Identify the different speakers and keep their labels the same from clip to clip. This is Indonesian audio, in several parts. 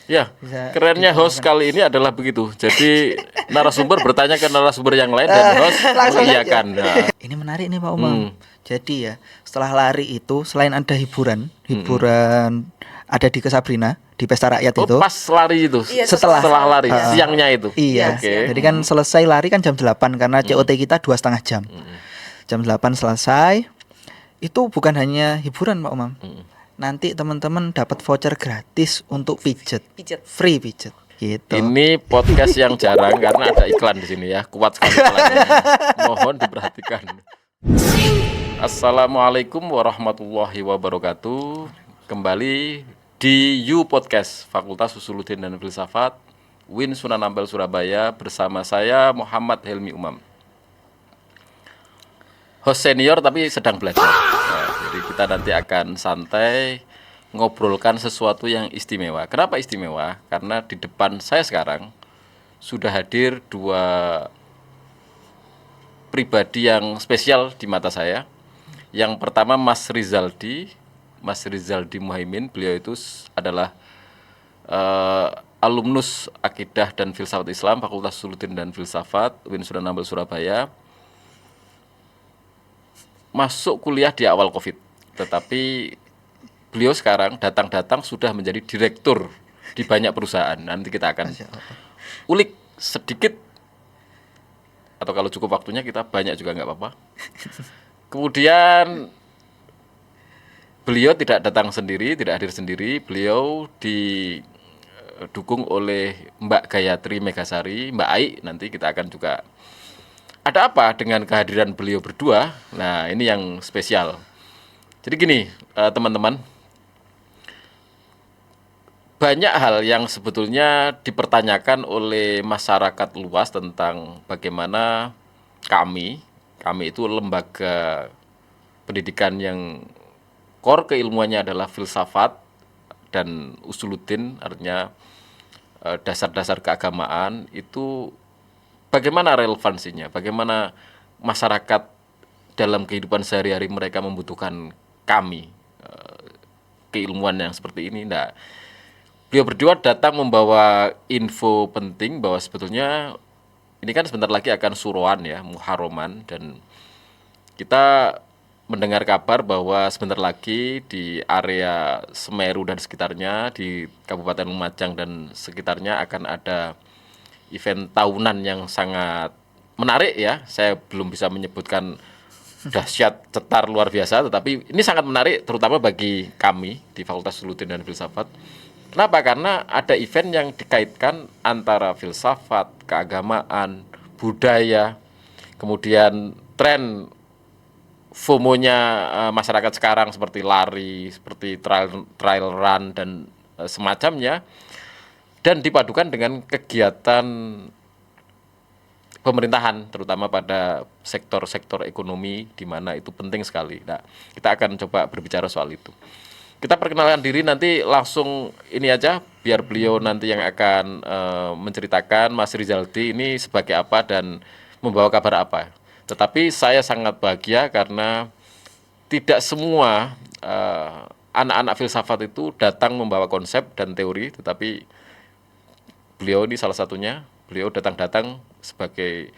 Speaker 1: Ya,
Speaker 2: Bisa
Speaker 1: kerennya host
Speaker 2: dikenalkan.
Speaker 1: kali ini adalah begitu. Jadi narasumber bertanya ke narasumber yang lain dan host
Speaker 2: Langsung
Speaker 1: mengiyakan. Nah,
Speaker 2: Ini menarik nih Pak Umam.
Speaker 1: hmm,
Speaker 2: Jadi ya, setelah lari itu selain ada hiburan,
Speaker 1: hmm.
Speaker 2: ada di Kesabrina, di Pesta Rakyat
Speaker 1: Oh,
Speaker 2: itu.
Speaker 1: pas lari itu,
Speaker 3: Iya,
Speaker 2: Setelah
Speaker 1: setelah lari,
Speaker 2: Heeh.
Speaker 1: siangnya itu.
Speaker 2: Iya.
Speaker 3: Iya,
Speaker 1: Oke.
Speaker 2: Jadi kan selesai lari kan jam 8 karena COT kita 2,5 jam. Jam 8 selesai. Itu bukan hanya hiburan Pak Umam. Nanti teman-teman dapat voucher gratis untuk pijet.
Speaker 3: Pijet.
Speaker 2: Free pijet gitu.
Speaker 1: Ini podcast yang jarang karena ada iklan di sini ya. Kuat sekali iklannya. Mohon diperhatikan. Assalamualaikum warahmatullahi wabarakatuh. Kembali di You Podcast Fakultas Usuluddin dan Filsafat UIN Sunan Ampel Surabaya bersama saya Muhammad Helmi Umam. Host senior tapi sedang belajar. Nah, jadi kita nanti akan santai ngobrolkan sesuatu yang istimewa. Kenapa istimewa? Karena di depan saya sekarang sudah hadir dua pribadi yang spesial di mata saya. Yang pertama Mas Rizaldi Muhaimin. Beliau itu adalah alumnus Akidah dan Filsafat Islam Fakultas Usuluddin dan Filsafat UIN Sunan Ampel Surabaya. Masuk kuliah di awal Covid, tetapi beliau sekarang datang-datang sudah menjadi direktur di banyak perusahaan. Nanti kita akan ulik sedikit, atau kalau cukup waktunya kita banyak juga nggak apa-apa. Kemudian beliau tidak datang sendiri, tidak hadir sendiri. Beliau didukung oleh Mbak Gayatri Megasari, Mbak Ai. Nanti kita akan juga ada apa dengan kehadiran beliau berdua. Nah, ini yang spesial. Jadi gini, teman-teman, banyak hal yang sebetulnya dipertanyakan oleh masyarakat luas tentang bagaimana kami itu lembaga pendidikan yang core keilmuannya adalah filsafat dan usuluddin, artinya dasar-dasar keagamaan itu bagaimana relevansinya, bagaimana masyarakat dalam kehidupan sehari-hari mereka membutuhkan kami, keilmuan yang seperti ini. Nah, beliau berdua datang membawa info penting bahwa sebetulnya ini kan sebentar lagi akan suroan ya, Muharraman, dan kita mendengar kabar bahwa sebentar lagi di area Semeru dan sekitarnya, di Kabupaten Lumajang dan sekitarnya akan ada event tahunan yang sangat menarik ya. Saya belum bisa menyebutkan dahsyat, cetar, luar biasa, tetapi ini sangat menarik terutama bagi kami di Fakultas Usuluddin dan Filsafat. Kenapa? Karena ada event yang dikaitkan antara filsafat, keagamaan, budaya, kemudian tren FOMO-nya masyarakat sekarang seperti lari, seperti trail run dan semacamnya, dan dipadukan dengan kegiatan pemerintahan, terutama pada sektor-sektor ekonomi di mana itu penting sekali. Nah, kita akan coba berbicara soal itu. Kita perkenalkan diri nanti langsung ini aja, biar beliau nanti yang akan menceritakan Mas Rizaldi ini sebagai apa dan membawa kabar apa. Tetapi saya sangat bahagia karena tidak semua anak-anak filsafat itu datang membawa konsep dan teori, tetapi beliau ini salah satunya. Beliau datang-datang sebagai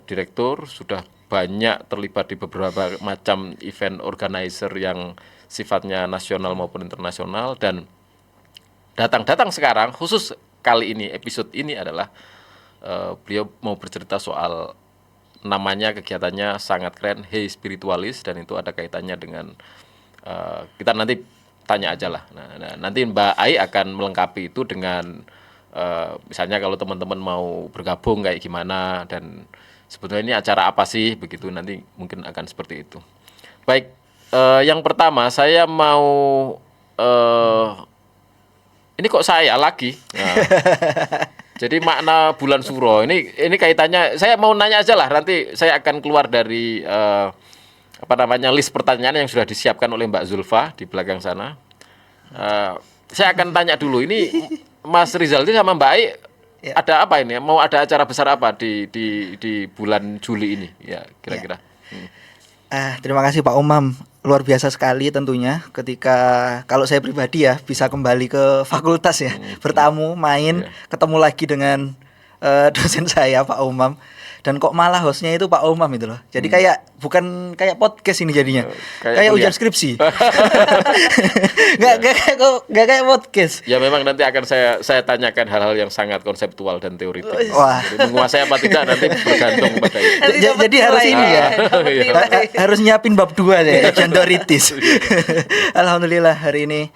Speaker 1: direktur, sudah banyak terlibat di beberapa macam event organizer yang sifatnya nasional maupun internasional, dan datang-datang sekarang khusus kali ini, episode ini adalah beliau mau bercerita soal namanya, kegiatannya sangat keren, Hey Spiritualis, dan itu ada kaitannya dengan kita nanti tanya aja lah. Nah, nanti Mbak Ai akan melengkapi itu dengan misalnya kalau teman-teman mau bergabung kayak gimana, dan sebetulnya ini acara apa sih begitu, nanti mungkin akan seperti itu. Baik, yang pertama saya mau ini kok saya lagi. Nah, jadi makna bulan suro ini kaitannya, saya mau nanya aja lah, nanti saya akan keluar dari apa namanya list pertanyaan yang sudah disiapkan oleh Mbak Zulfa di belakang sana. Saya akan tanya dulu, ini Mas Rizaldi sama Mbak Ai
Speaker 2: Ya.
Speaker 1: ada apa ini? Mau ada acara besar apa di bulan Juli ini? Ya, kira-kira.
Speaker 2: Terima kasih Pak Umam. Luar biasa sekali tentunya ketika kalau saya pribadi ya bisa kembali ke fakultas ya, bertamu, main,
Speaker 1: Iya.
Speaker 2: ketemu lagi dengan dosen saya Pak Umam. Dan kok malah hostnya itu Pak Umam itu loh. Jadi kayak bukan kayak podcast ini jadinya.
Speaker 1: Kayak
Speaker 2: Kayak
Speaker 1: kuliah.
Speaker 2: ujian skripsi. Nggak kayak podcast.
Speaker 1: Ya memang nanti akan saya tanyakan hal-hal yang sangat konseptual dan teoritik.
Speaker 2: Wah.
Speaker 1: Jadi menguasai apa tidak nanti bergantung pada itu.
Speaker 3: Nanti dapat
Speaker 2: Jadi harus
Speaker 3: nilai
Speaker 2: ini ya.
Speaker 3: dapat
Speaker 1: Iya.
Speaker 3: nilai.
Speaker 2: Harus nyiapin bab 2 deh, ujian teoritis. Alhamdulillah hari ini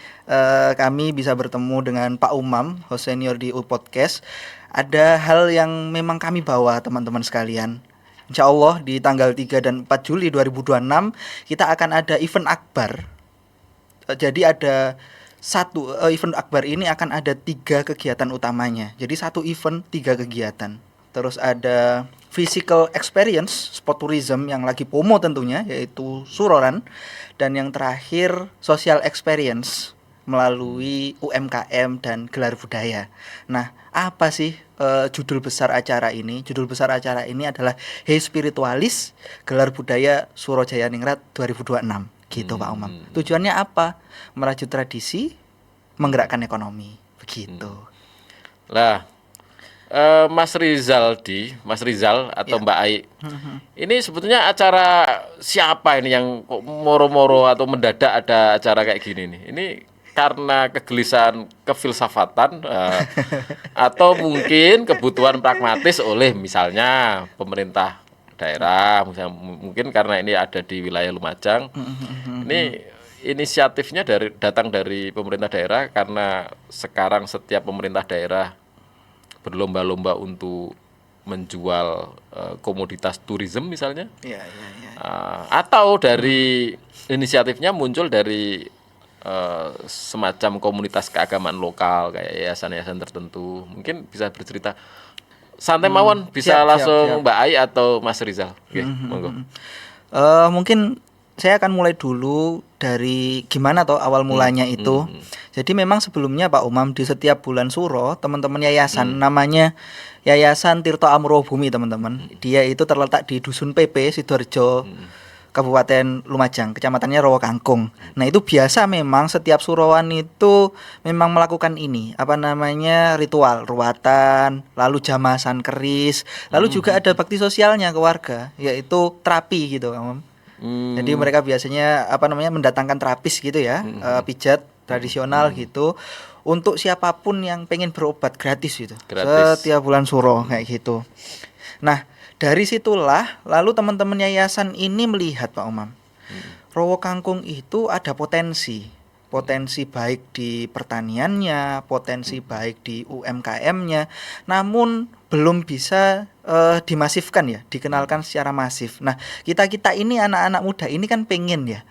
Speaker 2: kami bisa bertemu dengan Pak Umam, host senior di U Podcast. Ada hal yang memang kami bawa teman-teman sekalian. Insya Allah di tanggal 3 dan 4 Juli 2026 kita akan ada event akbar. Jadi ada satu event akbar ini akan ada 3 kegiatan utamanya. Jadi satu event 3 kegiatan. Terus ada physical experience, sport tourism yang lagi promo tentunya yaitu Suroran, dan yang terakhir social experience melalui UMKM dan gelar budaya. Nah, apa sih judul besar acara ini? Judul besar acara ini adalah Hey Spiritualis, Gelar Budaya Surojaya Ningrat 2026. Gitu Pak Umam. Tujuannya apa? Merajut tradisi, menggerakkan ekonomi. Begitu.
Speaker 1: Lah, Mas Rizal atau
Speaker 2: Ya.
Speaker 1: Mbak Ai, ini sebetulnya acara siapa ini yang kok moro-moro atau mendadak ada acara kayak gini nih? Ini karena kegelisahan kefilsafatan atau mungkin kebutuhan pragmatis oleh misalnya pemerintah daerah, misalnya mungkin karena ini ada di wilayah Lumajang. Ini inisiatifnya datang dari pemerintah daerah karena sekarang setiap pemerintah daerah berlomba-lomba untuk menjual komoditas tourism misalnya.
Speaker 2: Iya, iya, iya.
Speaker 1: Atau dari inisiatifnya muncul dari semacam komunitas keagamaan lokal kayak yayasan-yayasan tertentu. Mungkin bisa bercerita santai mawon, bisa
Speaker 2: Siap,
Speaker 1: langsung
Speaker 2: siap.
Speaker 1: Mbak Ai atau Mas Rizal. Oke, monggo.
Speaker 2: Mungkin saya akan mulai dulu dari gimana toh awal mulanya itu. Jadi memang sebelumnya Pak Umam di setiap bulan Suro teman-teman yayasan namanya Yayasan Tirto Amuro Bumi teman-teman. Dia itu terletak di Dusun PP Sidoarjo, Kabupaten Lumajang, kecamatannya Rowo Kangkung. Nah itu biasa memang setiap surowan itu memang melakukan ini, apa namanya, ritual ruatan, lalu jamasan keris, lalu juga ada bakti sosialnya ke warga, yaitu terapi gitu, Om. Jadi mereka biasanya apa namanya mendatangkan terapis gitu ya, pijat tradisional gitu, untuk siapapun yang pengen berobat gratis gitu,
Speaker 1: Gratis.
Speaker 2: setiap bulan suro kayak gitu. Nah dari situlah lalu teman-teman yayasan ini melihat Pak Umam, Rowo Kangkung itu ada potensi baik di pertaniannya, potensi baik di UMKM-nya, namun belum bisa dimasifkan ya, dikenalkan secara masif. Nah kita ini anak-anak muda ini kan pengen ya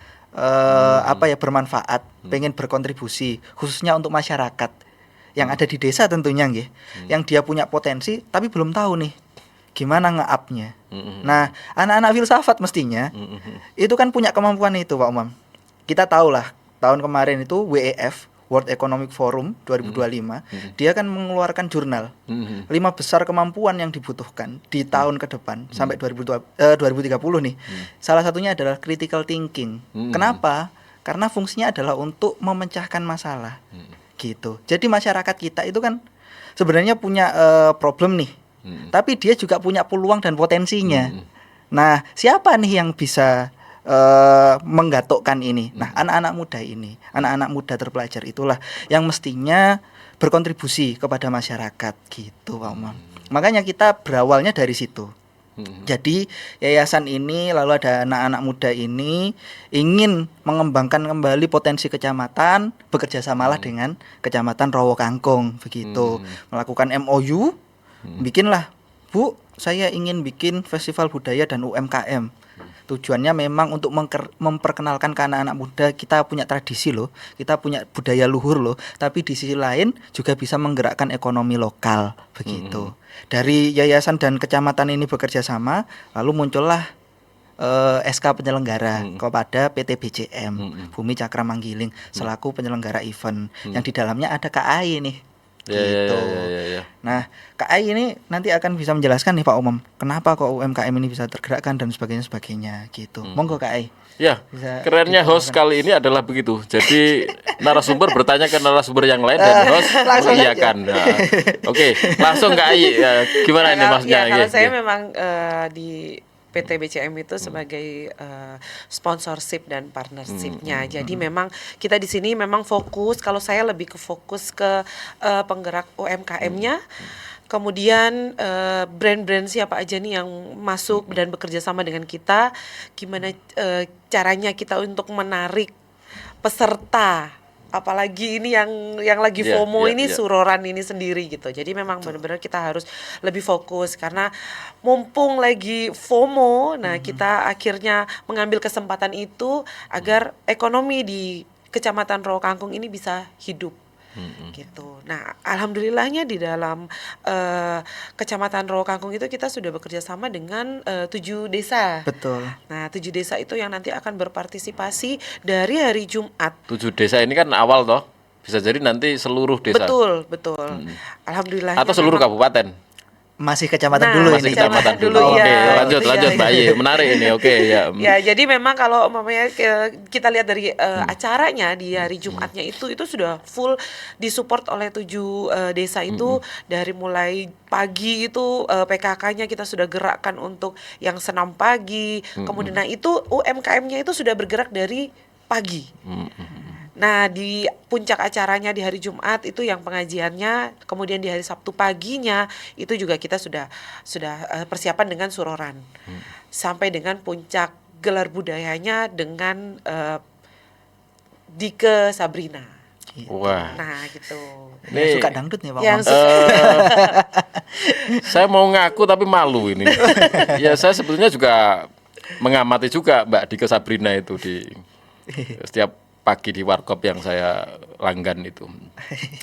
Speaker 2: apa ya bermanfaat, pengen berkontribusi khususnya untuk masyarakat yang ada di desa tentunya nggih, yang dia punya potensi tapi belum tahu nih gimana nge-up-nya. Nah, anak-anak filsafat mestinya itu kan punya kemampuan itu, Pak Umam. Kita tahu lah, tahun kemarin itu WEF, World Economic Forum 2025, dia kan mengeluarkan jurnal 5 besar kemampuan yang dibutuhkan di tahun ke depan sampai 2030 nih. Salah satunya adalah critical thinking. Kenapa? Karena fungsinya adalah untuk memecahkan masalah. Gitu. Jadi masyarakat kita itu kan sebenarnya punya problem nih. Tapi dia juga punya peluang dan potensinya. Nah, siapa nih yang bisa menggatukkan ini? Nah, anak-anak muda ini, anak-anak muda terpelajar itulah yang mestinya berkontribusi kepada masyarakat gitu, Pak Umam. Makanya kita berawalnya dari situ. Jadi yayasan ini lalu ada anak-anak muda ini ingin mengembangkan kembali potensi kecamatan, bekerja samalah dengan Kecamatan Rowo Kangkung begitu. Melakukan MOU, bikinlah, Bu, saya ingin bikin festival budaya dan UMKM. Tujuannya memang untuk memperkenalkan ke anak-anak muda kita punya tradisi loh, kita punya budaya luhur loh, tapi di sisi lain juga bisa menggerakkan ekonomi lokal begitu. Dari yayasan dan kecamatan ini bekerja sama, lalu muncullah SK penyelenggara kepada PT BCM Bumi Cakra Manggiling selaku penyelenggara event yang di dalamnya ada KAI nih.
Speaker 1: Ya, ya,
Speaker 2: gitu.
Speaker 1: ya.
Speaker 2: Nah, KAI ini nanti akan bisa menjelaskan nih Pak Umam, kenapa kok UMKM ini bisa tergerakkan dan sebagainya gitu. Monggo KAI.
Speaker 1: Ya,
Speaker 2: Bisa
Speaker 1: kerennya host
Speaker 2: dicontohkan.
Speaker 1: kali ini adalah begitu. Jadi narasumber bertanya ke narasumber yang lain dan host
Speaker 2: Langsung
Speaker 1: mengiyakan. Nah, oke, langsung ke Ai. Ya, gimana ini maksudnya?
Speaker 3: Kalau
Speaker 1: Iya,
Speaker 3: saya
Speaker 1: iya.
Speaker 3: memang di PT BCM itu sebagai sponsorship dan partnershipnya. Jadi memang kita di sini memang fokus. Kalau saya lebih ke fokus ke penggerak UMKM-nya. Kemudian brand-brand siapa aja nih yang masuk dan bekerja sama dengan kita. Gimana caranya kita untuk menarik peserta, apalagi ini yang lagi
Speaker 1: Iya,
Speaker 3: FOMO
Speaker 1: iya,
Speaker 3: ini
Speaker 1: iya.
Speaker 3: suroran ini sendiri gitu. Jadi memang benar-benar kita harus lebih fokus karena mumpung lagi FOMO, nah kita akhirnya mengambil kesempatan itu agar ekonomi di Kecamatan Rawa Kangkung ini bisa hidup. Gitu. Nah, alhamdulillahnya di dalam Kecamatan Rawa Kangkung itu kita sudah bekerja sama dengan 7 desa.
Speaker 2: Betul.
Speaker 3: Nah, 7 desa itu yang nanti akan berpartisipasi dari hari Jumat.
Speaker 1: 7 desa ini kan awal toh. Bisa jadi nanti seluruh desa
Speaker 3: Betul, betul. Alhamdulillahnya
Speaker 1: atau seluruh
Speaker 3: memang-
Speaker 1: kabupaten.
Speaker 2: Masih kecamatan
Speaker 3: Nah,
Speaker 2: dulu
Speaker 1: Masih
Speaker 2: ini.
Speaker 1: kecamatan dulu.
Speaker 3: dulu,
Speaker 1: Oke,
Speaker 3: ya.
Speaker 1: lanjut
Speaker 3: Iya,
Speaker 1: lanjut
Speaker 3: iya.
Speaker 1: Mbak Ye. Menarik ini. Oke, ya.
Speaker 3: Ya, jadi memang kalau umpamanya kita lihat dari acaranya di hari Jumatnya itu sudah full disupport oleh 7 desa itu dari mulai pagi itu PKK-nya kita sudah gerakkan untuk yang senam pagi. Kemudian nah itu UMKM-nya itu sudah bergerak dari pagi. Nah, di puncak acaranya di hari Jumat itu yang pengajiannya, kemudian di hari Sabtu paginya itu juga kita sudah persiapan dengan suroran. Sampai dengan puncak gelar budayanya dengan Dike Sabrina.
Speaker 1: Wah.
Speaker 3: Nah, gitu.
Speaker 2: Yang suka dangdut nih Pak
Speaker 3: Yang
Speaker 2: Umam.
Speaker 1: Saya mau ngaku tapi malu ini. Ya, saya sebetulnya juga mengamati juga Mbak Dike Sabrina itu di setiap pagi di warkop yang saya langgan itu.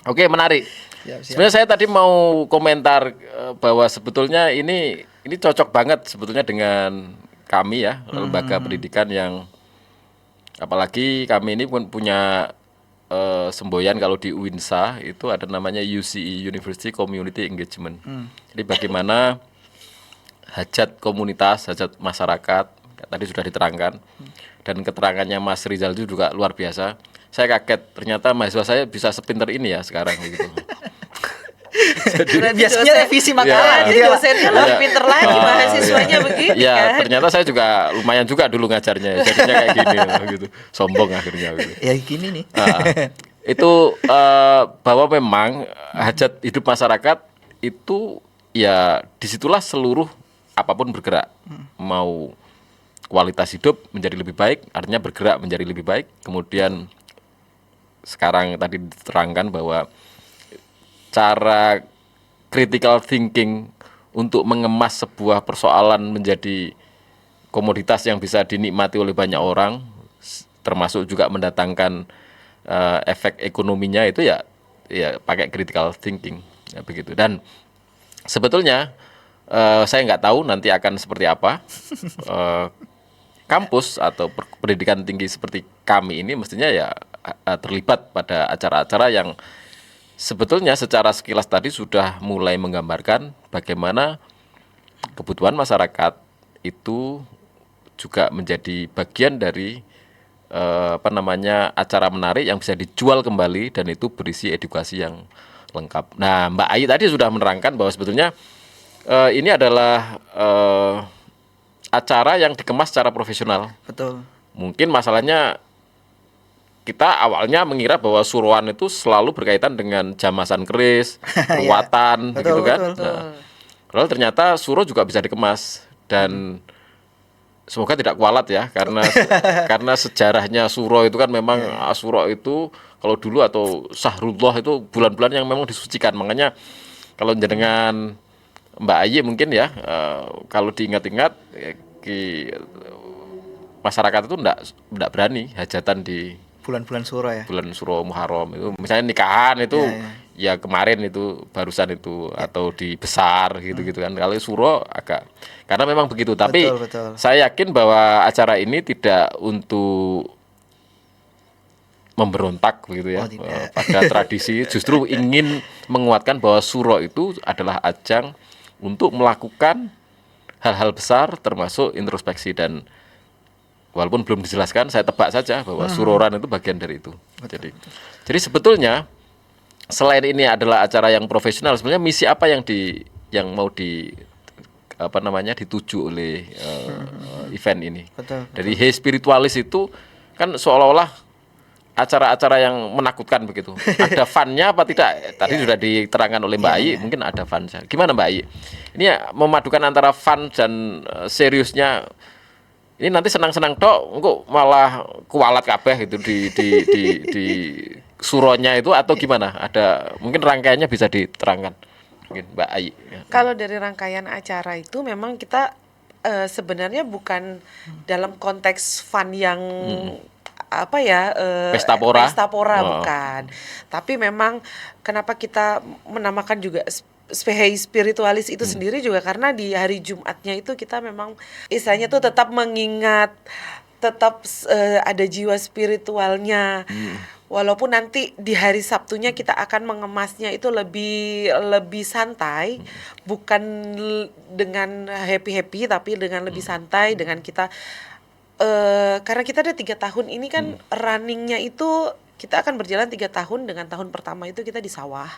Speaker 1: Oke, menarik.
Speaker 2: Siap, siap.
Speaker 1: Sebenarnya saya tadi mau komentar bahwa sebetulnya ini cocok banget sebetulnya dengan kami ya, lembaga pendidikan yang apalagi kami ini pun punya semboyan kalau di UINSA itu ada namanya UCE University Community Engagement. Jadi bagaimana hajat komunitas, hajat masyarakat tadi sudah diterangkan dan keterangannya Mas Rizal itu juga luar biasa. Saya kaget ternyata mahasiswa saya bisa sepinter ini ya sekarang gitu.
Speaker 3: Berarti
Speaker 2: Biasanya
Speaker 3: dosen-
Speaker 2: revisi
Speaker 3: Ya,
Speaker 2: makalah
Speaker 3: jadi
Speaker 2: gitu ya, Pak.
Speaker 3: dosennya lebih
Speaker 1: Iya.
Speaker 3: pinter lagi,
Speaker 1: Ah,
Speaker 3: mahasiswanya
Speaker 1: iya.
Speaker 3: begini
Speaker 1: Ya,
Speaker 3: kan.
Speaker 1: ternyata saya juga lumayan juga dulu ngajarnya, jadinya kayak gini gitu. Sombong akhirnya gitu.
Speaker 2: Ya gini nih.
Speaker 1: Ah, itu bahwa memang hajat hidup masyarakat itu ya disitulah seluruh apapun bergerak. Mau kualitas hidup menjadi lebih baik, artinya bergerak menjadi lebih baik. Kemudian sekarang tadi diterangkan bahwa cara critical thinking untuk mengemas sebuah persoalan menjadi komoditas yang bisa dinikmati oleh banyak orang, termasuk juga mendatangkan efek ekonominya itu ya pakai critical thinking ya, begitu. Dan sebetulnya saya nggak tahu nanti akan seperti apa kampus atau pendidikan tinggi seperti kami ini mestinya ya terlibat pada acara-acara yang sebetulnya secara sekilas tadi sudah mulai menggambarkan bagaimana kebutuhan masyarakat itu juga menjadi bagian dari acara menarik yang bisa dijual kembali dan itu berisi edukasi yang lengkap. Nah, Mbak Ayi tadi sudah menerangkan bahwa sebetulnya ini adalah acara yang dikemas secara profesional.
Speaker 2: Betul.
Speaker 1: Mungkin masalahnya kita awalnya mengira bahwa suruhan itu selalu berkaitan dengan jamasan keris, perawatan,
Speaker 2: Betul,
Speaker 1: begitu kan.
Speaker 2: betul.
Speaker 1: Nah, lalu ternyata suro juga bisa dikemas dan semoga tidak kualat ya karena sejarahnya suro itu kan memang suro itu kalau dulu atau Sahrullah itu bulan-bulan yang memang disucikan. Makanya kalau dengan Mbak Ayi mungkin ya kalau diingat-ingat masyarakat itu enggak berani hajatan di
Speaker 2: Bulan-bulan suro ya.
Speaker 1: bulan Suro Muharram itu misalnya nikahan itu
Speaker 2: Ya,
Speaker 1: ya kemarin itu barusan itu atau di besar gitu-gitu kan. Kalau Suro agak karena memang begitu. Tapi
Speaker 2: Betul, betul.
Speaker 1: saya yakin bahwa acara ini tidak untuk memberontak begitu ya
Speaker 2: Oh, tidak.
Speaker 1: pada tradisi, justru ingin menguatkan bahwa suro itu adalah ajang untuk melakukan hal-hal besar termasuk introspeksi, dan walaupun belum dijelaskan saya tebak saja bahwa suroran itu bagian dari itu. Jadi sebetulnya selain ini adalah acara yang profesional, sebenarnya misi apa yang mau dituju oleh event ini.
Speaker 2: Betul.
Speaker 1: Dari Hey Spiritualis itu kan seolah-olah acara-acara yang menakutkan begitu. Ada fun-nya apa tidak? Tadi sudah diterangkan oleh Mbak Ayi, mungkin ada fun. Gimana Mbak Ayi? Ini ya, memadukan antara fun dan seriusnya. Ini nanti senang-senang tok, kok malah kualat kabeh gitu di suronya itu atau gimana? Ada mungkin rangkaiannya bisa diterangkan. Mungkin Mbak Ayi.
Speaker 3: Kalau dari rangkaian acara itu memang kita sebenarnya bukan dalam konteks fun yang
Speaker 1: Pesta pora.
Speaker 3: bukan. Tapi memang kenapa kita menamakan juga Hey Spiritualis itu sendiri juga karena di hari Jumatnya itu kita memang istilahnya tuh tetap mengingat, tetap ada jiwa spiritualnya. Walaupun nanti di hari Sabtunya kita akan mengemasnya itu lebih santai, bukan dengan happy tapi dengan lebih santai, dengan kita karena kita ada 3 tahun ini kan runningnya itu kita akan berjalan 3 tahun. Dengan tahun pertama itu kita di sawah,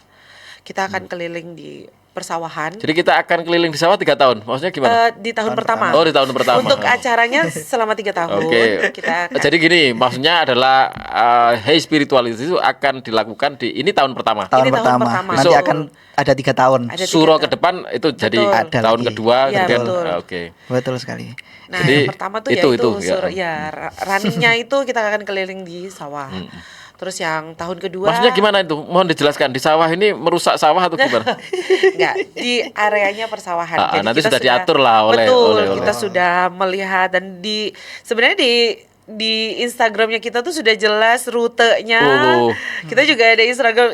Speaker 3: kita akan keliling di persawahan.
Speaker 1: Jadi kita akan keliling di sawah 3 tahun, maksudnya gimana?
Speaker 3: Di tahun pertama.
Speaker 1: Oh, di tahun pertama.
Speaker 3: Untuk acaranya selama 3 tahun.
Speaker 1: Oke.
Speaker 3: Kita
Speaker 1: Jadi gini, maksudnya adalah Hey Spiritualis itu akan dilakukan ini tahun pertama.
Speaker 2: Tahun
Speaker 3: Ini tahun
Speaker 2: pertama.
Speaker 3: pertama.
Speaker 2: Nanti
Speaker 3: Betul.
Speaker 2: akan ada 3 tahun.
Speaker 3: Ada 3
Speaker 1: Suro ke
Speaker 3: tahun.
Speaker 1: depan itu jadi
Speaker 3: Betul.
Speaker 2: Ada
Speaker 1: tahun
Speaker 2: lagi.
Speaker 1: kedua,
Speaker 3: Iya,
Speaker 1: kemudian
Speaker 3: betul.
Speaker 1: oke.
Speaker 2: Betul sekali.
Speaker 3: Nah,
Speaker 1: Jadi,
Speaker 3: yang pertama tuh
Speaker 1: itu,
Speaker 3: runningnya itu kita akan keliling di sawah. Terus yang tahun kedua
Speaker 1: Maksudnya gimana itu? Mohon dijelaskan. Di sawah ini merusak sawah atau gimana?
Speaker 3: enggak, di areanya persawahan. Jadi
Speaker 1: Nanti
Speaker 3: kita
Speaker 1: sudah diatur lah
Speaker 3: betul,
Speaker 1: oleh-
Speaker 3: kita sudah melihat dan sebenarnya di Instagramnya kita tuh sudah jelas rutenya.
Speaker 1: Oh.
Speaker 3: Kita juga ada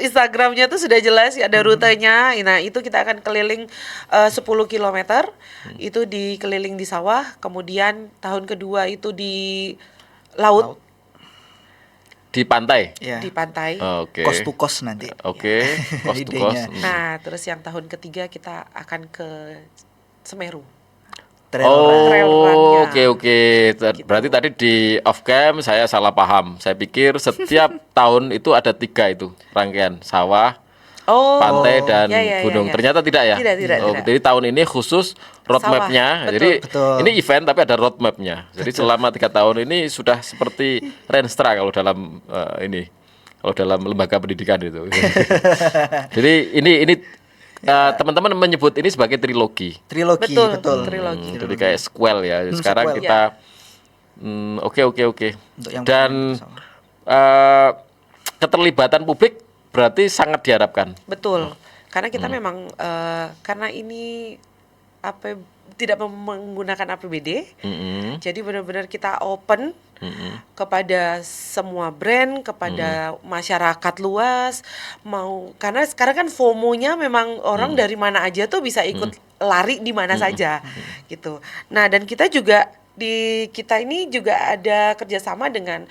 Speaker 3: Instagramnya tuh sudah jelas ada rutenya. Nah, itu kita akan keliling 10 kilometer. Itu dikeliling di sawah. Kemudian tahun kedua itu di laut.
Speaker 1: Di pantai.
Speaker 2: Ya.
Speaker 3: Di pantai.
Speaker 1: Oke.
Speaker 2: Cost to cost nanti.
Speaker 1: Oke, cost to
Speaker 2: Idenya.
Speaker 1: cost.
Speaker 3: Nah, terus yang tahun ketiga kita akan ke Semeru.
Speaker 2: Trail run.
Speaker 3: Trail run-nya.
Speaker 1: Oke. Berarti tadi di off cam saya salah paham. Saya pikir setiap tahun itu ada 3 itu rangkaian sawah,
Speaker 3: Oh,
Speaker 1: pantai dan
Speaker 3: ya.
Speaker 1: gunung. Ternyata tidak ya?
Speaker 3: Tidak.
Speaker 1: Jadi tahun ini khusus roadmap-nya.
Speaker 3: Sawah,
Speaker 1: Jadi
Speaker 2: betul.
Speaker 1: ini event tapi ada roadmap-nya. Jadi selama 3 tahun ini sudah seperti Renstra kalau dalam kalau dalam lembaga pendidikan itu. Jadi ini teman-teman menyebut ini sebagai trilogi.
Speaker 2: Trilogi,
Speaker 3: Betul.
Speaker 2: betul.
Speaker 3: Trilogi.
Speaker 1: Jadi kayak sequel ya. Sekarang
Speaker 2: sequel.
Speaker 1: kita oke.
Speaker 2: Untuk yang
Speaker 1: Dan
Speaker 2: pertama,
Speaker 1: keterlibatan publik berarti sangat diharapkan.
Speaker 3: Betul. Karena kita memang karena ini tidak menggunakan APBD. Jadi benar-benar kita open kepada semua brand, kepada masyarakat luas, karena sekarang kan FOMO-nya memang orang dari mana aja tuh bisa ikut lari di mana saja gitu. Nah, dan kita juga di kita ini juga ada kerjasama dengan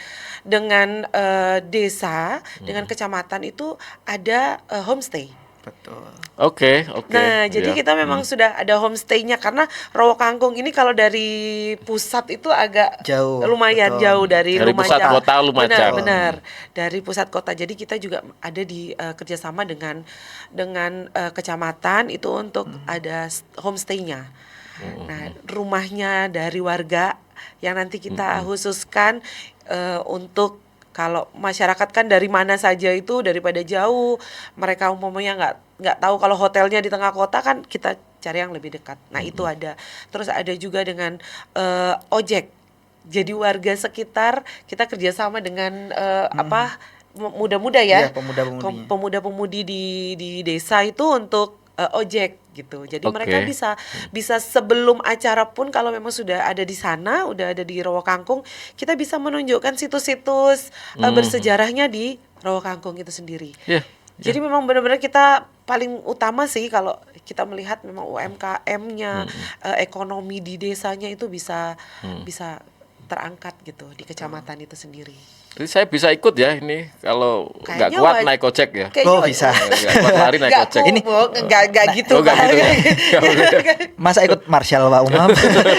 Speaker 3: desa, dengan kecamatan itu ada homestay.
Speaker 2: betul.
Speaker 1: Oke.
Speaker 3: Nah, jadi
Speaker 1: ya.
Speaker 3: kita memang sudah ada homestay-nya karena Rawa Kangkung ini kalau dari pusat itu agak
Speaker 2: Jauh,
Speaker 3: lumayan
Speaker 2: betul.
Speaker 3: jauh dari
Speaker 1: Dari
Speaker 3: Lumajang.
Speaker 1: pusat kota Lumajang.
Speaker 3: Benar, dari pusat kota. Jadi kita juga ada di kerjasama dengan kecamatan itu untuk ada homestay-nya. Nah, rumahnya dari warga yang nanti kita khususkan untuk kalau masyarakat kan dari mana saja itu daripada jauh, mereka umpamanya nggak tahu kalau hotelnya di tengah kota kan kita cari yang lebih dekat. Nah, itu ada. Terus ada juga dengan ojek. Jadi warga sekitar kita kerjasama dengan muda-muda ya.
Speaker 2: Iya, pemuda-pemudinya.
Speaker 3: Pemuda-pemudi di desa itu untuk ojek gitu. Jadi
Speaker 1: Oke.
Speaker 3: mereka bisa sebelum acara pun kalau memang sudah ada di sana, udah ada di Rawa Kangkung, kita bisa menunjukkan situs-situs bersejarahnya di Rawa Kangkung itu sendiri.
Speaker 1: Iya.
Speaker 3: Jadi memang benar-benar kita paling utama sih kalau kita melihat memang UMKM-nya, ekonomi di desanya itu bisa terangkat gitu di kecamatan itu sendiri.
Speaker 1: Jadi saya bisa ikut ya ini kalau nggak
Speaker 3: Kayaknya
Speaker 1: kuat naik ojek ya.
Speaker 2: Oh, bisa.
Speaker 1: Nggak kuat lari naik ojek.
Speaker 2: Ini
Speaker 3: nggak gitu
Speaker 1: Oh, nggak
Speaker 3: Pak.
Speaker 1: gitu ya. Nggak boleh.
Speaker 2: Masa ikut marshal Pak Umam?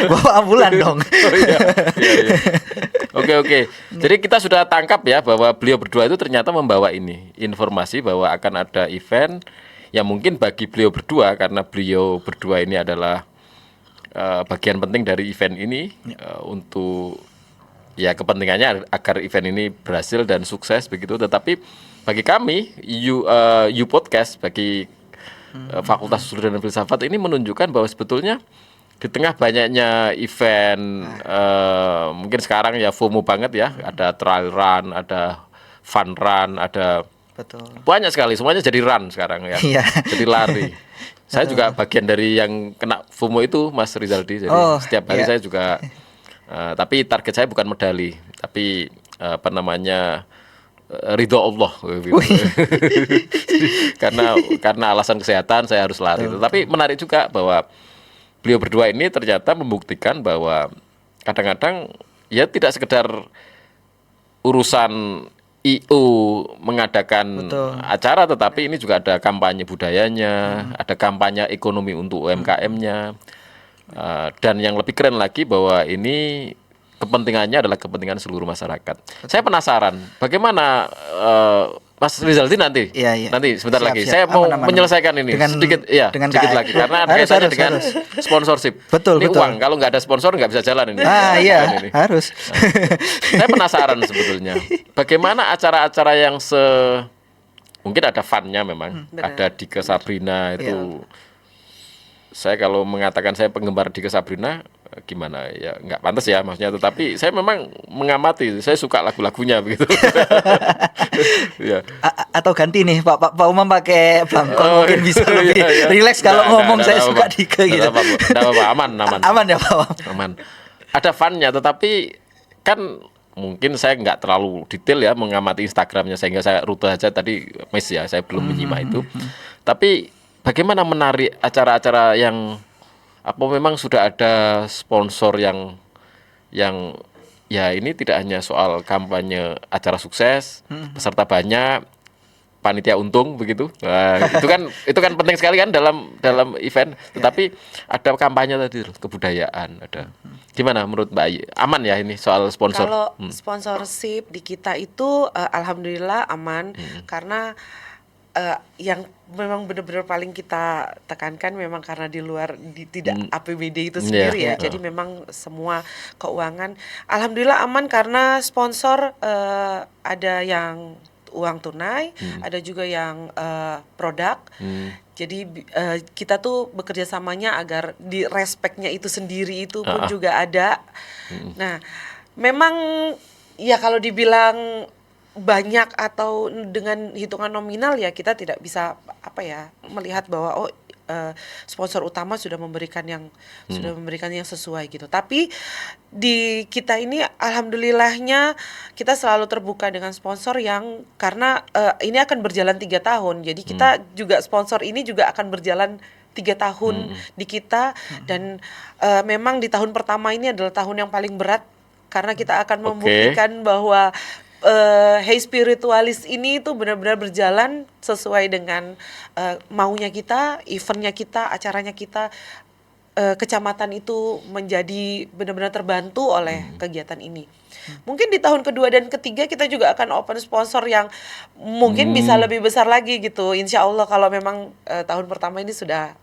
Speaker 2: Bawa ambulan dong.
Speaker 1: Oh, iya. Iya, iya. Oke. Jadi kita sudah tangkap ya bahwa beliau berdua itu ternyata membawa ini informasi bahwa akan ada event yang mungkin bagi beliau berdua karena beliau berdua ini adalah bagian penting dari event ini untuk ya kepentingannya agar event ini berhasil dan sukses begitu. Tetapi bagi kami You Podcast bagi Fakultas Sosiologi dan Filsafat ini menunjukkan bahwa sebetulnya di tengah banyaknya event mungkin sekarang ya FOMO banget ya, ada trail run, ada fun run, ada
Speaker 2: Betul.
Speaker 1: banyak sekali, semuanya jadi run sekarang ya.
Speaker 2: Iya.
Speaker 1: Jadi lari. Saya juga bagian dari yang kena FOMO itu Mas Rizaldi. Jadi setiap hari
Speaker 2: iya.
Speaker 1: saya juga tapi target saya bukan medali, tapi apa namanya ridho Allah. karena alasan kesehatan saya harus lari. Tapi menarik juga bahwa beliau berdua ini ternyata membuktikan bahwa kadang-kadang ya tidak sekedar urusan IU mengadakan acara, tetapi ini juga ada kampanye budayanya, ada kampanye ekonomi untuk UMKM-nya, dan yang lebih keren lagi bahwa ini kepentingannya adalah kepentingan seluruh masyarakat. Saya penasaran, bagaimana Mas Rizaldi nanti,
Speaker 2: Iya.
Speaker 1: nanti sebentar
Speaker 2: Siap,
Speaker 1: lagi,
Speaker 2: siap.
Speaker 1: saya mau
Speaker 2: Aman.
Speaker 1: menyelesaikan ini
Speaker 2: Dengan
Speaker 1: sedikit
Speaker 2: KAI.
Speaker 1: lagi, karena ada
Speaker 2: Harus,
Speaker 1: kaitannya
Speaker 2: harus,
Speaker 1: dengan sponsorship.
Speaker 2: Betul,
Speaker 1: Ini
Speaker 2: betul.
Speaker 1: uang, kalau nggak ada sponsor nggak bisa jalan ini.
Speaker 2: Iya,
Speaker 1: Ini.
Speaker 2: harus.
Speaker 1: Saya penasaran sebetulnya, bagaimana acara-acara yang mungkin ada fun-nya memang,
Speaker 3: Benar.
Speaker 1: ada Dike Sabrina itu. Saya kalau mengatakan saya penggemar Dike Sabrina, gimana ya, nggak pantas ya maksudnya, tetapi saya memang mengamati, saya suka lagu-lagunya begitu. Ya.
Speaker 2: Atau ganti nih Pak Umam pakai belangkon mungkin bisa lebih
Speaker 1: iya.
Speaker 2: rileks kalau
Speaker 1: Nggak,
Speaker 2: ngomong. Saya
Speaker 1: nggak
Speaker 2: suka
Speaker 1: apa-apa.
Speaker 2: Dike gitu.
Speaker 1: Nggak apa-apa, aman.
Speaker 2: Aman ya Pak Umam.
Speaker 1: Aman. Ada fun-nya, tetapi kan mungkin saya nggak terlalu detail ya mengamati Instagramnya, sehingga saya rute aja tadi miss ya, saya belum menyimak itu. Tapi bagaimana menarik acara-acara yang apa memang sudah ada sponsor yang ya ini tidak hanya soal kampanye acara sukses, peserta banyak, panitia untung begitu. Nah, itu kan penting sekali kan dalam event. Tetapi ada kampanye tadi kebudayaan, ada. Gimana menurut Mbak Ayi? Aman ya ini soal sponsor?
Speaker 3: Kalau sponsorship di kita itu alhamdulillah aman, karena yang memang benar-benar paling kita tekankan memang karena di luar tidak APBD itu sendiri ya. Jadi memang semua keuangan alhamdulillah aman karena sponsor ada yang uang tunai, ada juga yang produk. Jadi kita tuh bekerja samanya agar di respectnya itu sendiri itu pun juga ada. Nah, memang ya kalau dibilang banyak atau dengan hitungan nominal ya kita tidak bisa melihat bahwa sponsor utama sudah memberikan yang sesuai gitu. Tapi di kita ini alhamdulillahnya kita selalu terbuka dengan sponsor yang karena ini akan berjalan 3 tahun. Jadi kita juga sponsor ini juga akan berjalan 3 tahun di kita dan memang di tahun pertama ini adalah tahun yang paling berat karena kita akan membuktikan bahwa Hey Spiritualis ini tuh benar-benar berjalan sesuai dengan maunya kita, eventnya kita, acaranya kita, kecamatan itu menjadi benar-benar terbantu oleh kegiatan ini. Mungkin di tahun kedua dan ketiga kita juga akan open sponsor yang mungkin bisa lebih besar lagi gitu. Insya Allah kalau memang tahun pertama ini sudah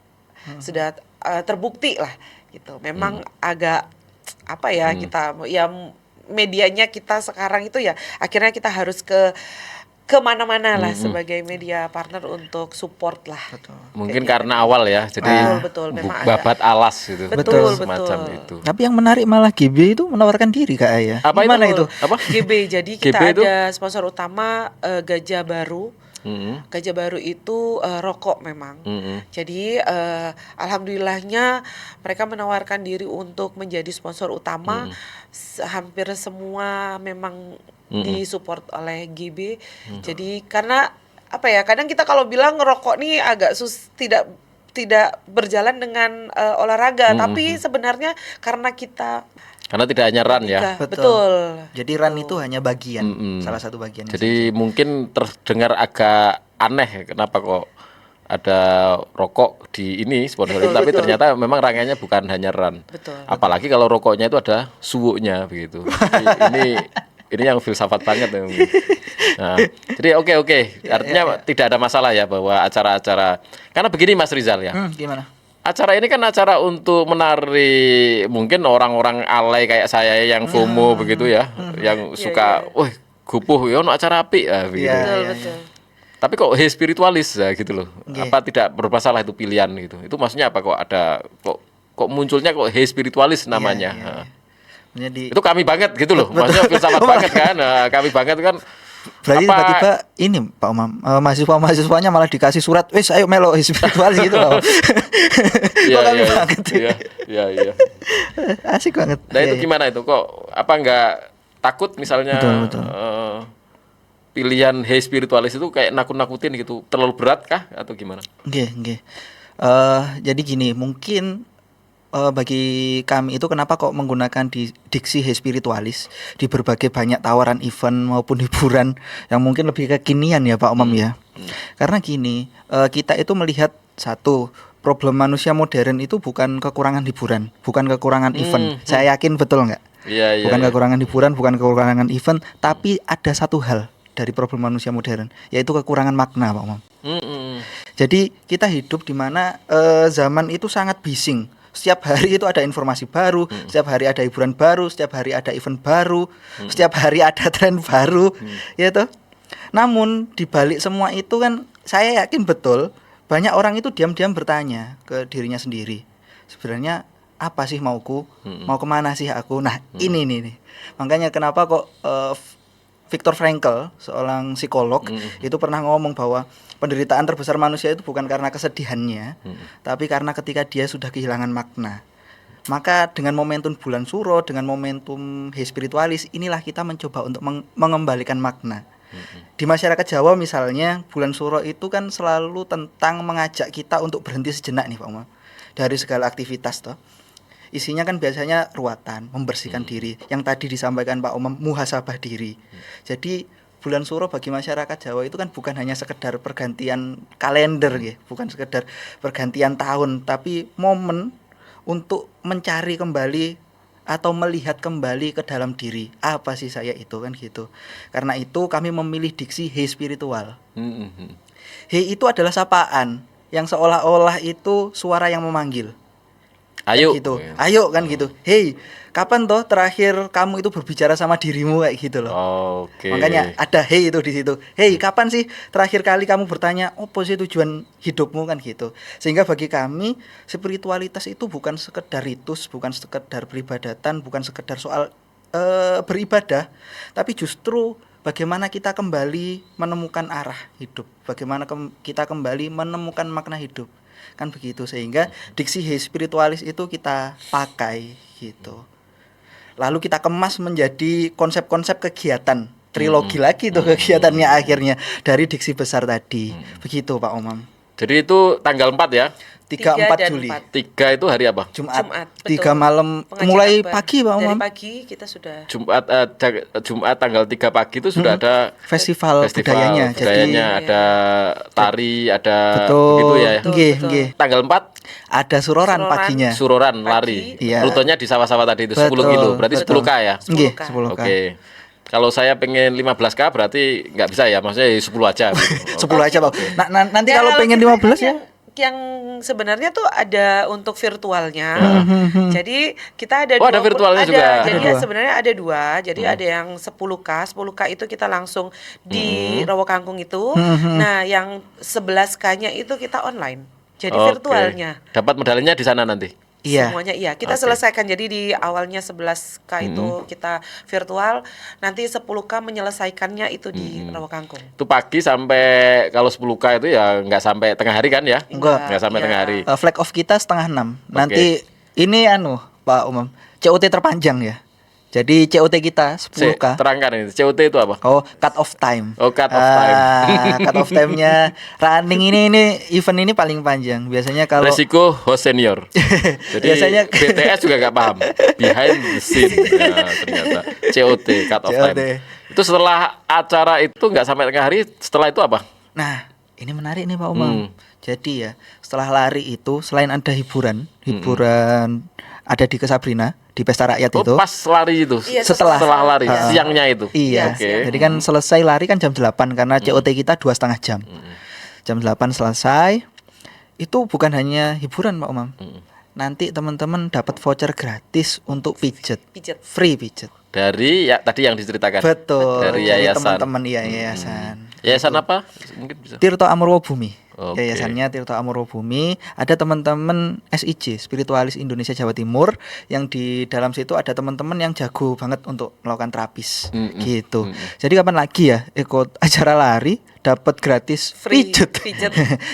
Speaker 3: terbukti lah gitu. Memang agak kita ya medianya kita sekarang itu ya akhirnya kita harus kemana-mana lah sebagai media partner untuk support lah.
Speaker 1: Mungkin karena awal ya, jadi
Speaker 3: betul, memang
Speaker 1: babat alas gitu.
Speaker 3: Betul.
Speaker 1: Semacam itu.
Speaker 2: Tapi yang menarik malah GB itu menawarkan diri Kak Aya.
Speaker 1: Apa
Speaker 2: Gimana itu?
Speaker 1: Apa?
Speaker 3: GB. Jadi kita
Speaker 1: GB itu?
Speaker 3: ada sponsor utama Gajah Baru. Gajah Baru itu rokok memang. Jadi alhamdulillahnya mereka menawarkan diri untuk menjadi sponsor utama. Hampir semua memang disupport oleh GB. Jadi karena kadang kita kalau bilang rokok nih agak tidak berjalan dengan olahraga, tapi sebenarnya karena kita
Speaker 1: Karena tidak hanya run ya.
Speaker 3: Betul.
Speaker 2: Jadi run itu hanya bagian, salah satu bagian.
Speaker 1: Jadi mungkin terdengar agak aneh kenapa kok ada rokok di ini sponsor, tapi ternyata memang rangkaiannya bukan hanya run.
Speaker 3: Betul.
Speaker 1: Apalagi kalau rokoknya itu ada suwuknya begitu. Jadi ini yang filsafat banget ya. Nah, jadi oke. Artinya tidak ada masalah ya bahwa acara-acara, karena begini Mas Rizal ya.
Speaker 2: Gimana?
Speaker 1: Acara ini kan acara untuk menarik mungkin orang-orang alay kayak saya yang FOMO begitu ya, yang suka, wah gupuh ya, ono acara apik ya begitu.
Speaker 3: Betul.
Speaker 1: Tapi kok spiritualis ya gitu loh. Apa tidak bermasalah itu pilihan gitu? Itu maksudnya apa kok ada kok munculnya kok spiritualis namanya?
Speaker 2: Jadi
Speaker 1: Itu kami banget gitu loh. Maksudnya filsafat banget kan. Nah, kami banget kan.
Speaker 2: berarti tiba-tiba ini Pak Umam, mahasiswanya malah dikasih surat, wes ayo melo spiritualis gitu loh.
Speaker 1: Iya,
Speaker 2: Kok kami banget.
Speaker 1: Iya.
Speaker 2: Asik banget.
Speaker 1: Nah itu gimana itu kok apa enggak takut misalnya
Speaker 2: Betul.
Speaker 1: Pilihan spiritualis itu kayak nakut-nakutin gitu, terlalu berat kah atau gimana?
Speaker 2: Nggih. Jadi gini, mungkin bagi kami itu kenapa kok menggunakan diksi spiritualis di berbagai banyak tawaran event maupun hiburan yang mungkin lebih kekinian ya Pak Umam ya. Karena gini, kita itu melihat satu, problem manusia modern itu bukan kekurangan hiburan, bukan kekurangan event. Saya yakin betul nggak?
Speaker 1: Iya.
Speaker 2: Bukan kekurangan hiburan, bukan kekurangan event, tapi ada satu hal dari problem manusia modern, yaitu kekurangan makna Pak Umam. Jadi kita hidup di mana zaman itu sangat bising. Setiap hari itu ada informasi baru, setiap hari ada hiburan baru, setiap hari ada event baru, setiap hari ada tren baru, ya toh. Namun di balik semua itu kan saya yakin betul banyak orang itu diam-diam bertanya ke dirinya sendiri. Sebenarnya apa sih mauku? Mau kemana sih aku? Nah, ini nih. Makanya kenapa kok Viktor Frankl, seorang psikolog, itu pernah ngomong bahwa penderitaan terbesar manusia itu bukan karena kesedihannya, tapi karena ketika dia sudah kehilangan makna. Maka dengan momentum bulan suro, dengan momentum spiritualis, inilah kita mencoba untuk mengembalikan makna. Di masyarakat Jawa misalnya, bulan suro itu kan selalu tentang mengajak kita untuk berhenti sejenak nih Pak Umar, dari segala aktivitas toh. Isinya kan biasanya ruatan, membersihkan diri. Yang tadi disampaikan Pak Umam, muhasabah diri. Jadi bulan suro bagi masyarakat Jawa itu kan bukan hanya sekedar pergantian kalender gitu, bukan sekedar pergantian tahun, tapi momen untuk mencari kembali atau melihat kembali ke dalam diri. Apa sih saya itu kan gitu. Karena itu kami memilih diksi hey spiritual. Hey itu adalah sapaan yang seolah-olah itu suara yang memanggil.
Speaker 1: Ayo
Speaker 2: gitu. Ayo kan gitu. Hey, kapan toh terakhir kamu itu berbicara sama dirimu kayak gitu loh.
Speaker 1: Oke.
Speaker 2: Makanya ada hey itu di situ. Hey, kapan sih terakhir kali kamu bertanya apa sih tujuan hidupmu kan gitu. Sehingga bagi kami spiritualitas itu bukan sekedar ritus, bukan sekedar peribadatan, bukan sekedar soal beribadah, tapi justru bagaimana kita kembali menemukan arah hidup, bagaimana kita kembali menemukan makna hidup. Kan begitu, sehingga diksi spiritualis itu kita pakai gitu. Lalu kita kemas menjadi konsep-konsep kegiatan, trilogi lagi tuh kegiatannya akhirnya dari diksi besar tadi. Begitu Pak Umam.
Speaker 1: Jadi itu tanggal 4 ya?
Speaker 2: 3-4 Juli.
Speaker 1: 3 itu hari apa?
Speaker 2: Jumat.
Speaker 3: Betul.
Speaker 2: 3 malam mulai pagi Pak Umam.
Speaker 3: Dari pagi kita sudah
Speaker 1: Jumat tanggal 3 pagi itu sudah ada
Speaker 2: festival budayanya.
Speaker 1: Jadi ada tari, ada
Speaker 2: betul,
Speaker 1: begitu ya.
Speaker 2: Nggih.
Speaker 1: Tanggal 4
Speaker 2: ada suroran paginya.
Speaker 1: Suroran lari.
Speaker 2: Iya.
Speaker 1: Rutenya di sawah-sawah tadi itu 10
Speaker 2: Betul,
Speaker 1: kilo. Berarti
Speaker 2: betul.
Speaker 1: 10K ya?
Speaker 2: Nggih,
Speaker 3: 10K.
Speaker 2: 10K.
Speaker 1: Oke. Kalau saya pengen 15K berarti nggak bisa ya, maksudnya 10 aja. Gitu.
Speaker 2: 10 aja Pak. Nanti
Speaker 3: Ya,
Speaker 2: kalau pengen
Speaker 3: kita
Speaker 2: 15 ya.
Speaker 3: yang sebenarnya tuh ada untuk virtualnya. Jadi kita ada
Speaker 1: Oh, ada virtualnya juga.
Speaker 3: Jadi
Speaker 2: Ada dua.
Speaker 3: sebenarnya ada dua. Jadi ada yang 10K itu kita langsung di Rawakangkung itu. Nah, yang 11K-nya itu kita online. Jadi
Speaker 1: Oke.
Speaker 3: virtualnya.
Speaker 1: Dapat medalinya di sana nanti.
Speaker 2: Iya.
Speaker 3: Semuanya iya. Kita
Speaker 1: Oke.
Speaker 3: selesaikan. Jadi di awalnya 11K itu kita virtual, nanti 10K menyelesaikannya itu di Rawakangkung.
Speaker 1: Itu pagi sampai kalau 10K itu ya nggak sampai tengah hari kan ya?
Speaker 2: Enggak.
Speaker 1: Nggak sampai
Speaker 3: Iya.
Speaker 1: tengah hari.
Speaker 2: Flag off kita 5:30. Nanti ini Pak Umam, COT terpanjang ya. Jadi COT kita 10K.
Speaker 1: Terangkan ini. COT itu apa?
Speaker 2: Oh, cut off time.
Speaker 1: Oh, cut off time.
Speaker 2: Cut off time-nya running ini event ini paling panjang. Biasanya kalau
Speaker 1: Resiko host senior. Jadi
Speaker 2: Biasanya
Speaker 1: BTS juga nggak paham. Behind the scene. Ya, ternyata COT, cut off
Speaker 2: COT.
Speaker 1: time. Itu setelah acara itu nggak sampai tengah hari. Setelah itu apa?
Speaker 2: Nah, ini menarik nih Pak Umam. Jadi ya, setelah lari itu selain ada hiburan ada di Kesabrina, di Pesta Rakyat
Speaker 1: Oh,
Speaker 2: itu.
Speaker 1: pas lari itu.
Speaker 3: Iya,
Speaker 2: Setelah.
Speaker 1: lari, siangnya itu.
Speaker 2: Iya.
Speaker 1: Oke.
Speaker 2: Jadi kan selesai lari kan jam 8 karena COT kita 2,5 jam. Jam 8 selesai. Itu bukan hanya hiburan Pak Umam. Nanti teman-teman dapat voucher gratis untuk pijet. Free pijet.
Speaker 1: Dari ya tadi yang diceritakan.
Speaker 2: Betul.
Speaker 1: Dari
Speaker 2: Jadi
Speaker 1: yayasan.
Speaker 2: teman-teman yayasan.
Speaker 1: Yayasan apa? Mungkin bisa.
Speaker 2: Tirto Amurwo Bumi.
Speaker 1: Oke.
Speaker 2: Yayasannya Tirto Amurwo Bumi. Ada teman-teman SIJ, Spiritualis Indonesia Jawa Timur, yang di dalam situ ada teman-teman yang jago banget untuk melakukan terapis gitu. Jadi kapan lagi ya ikut acara lari dapat gratis
Speaker 3: Free
Speaker 2: pijet.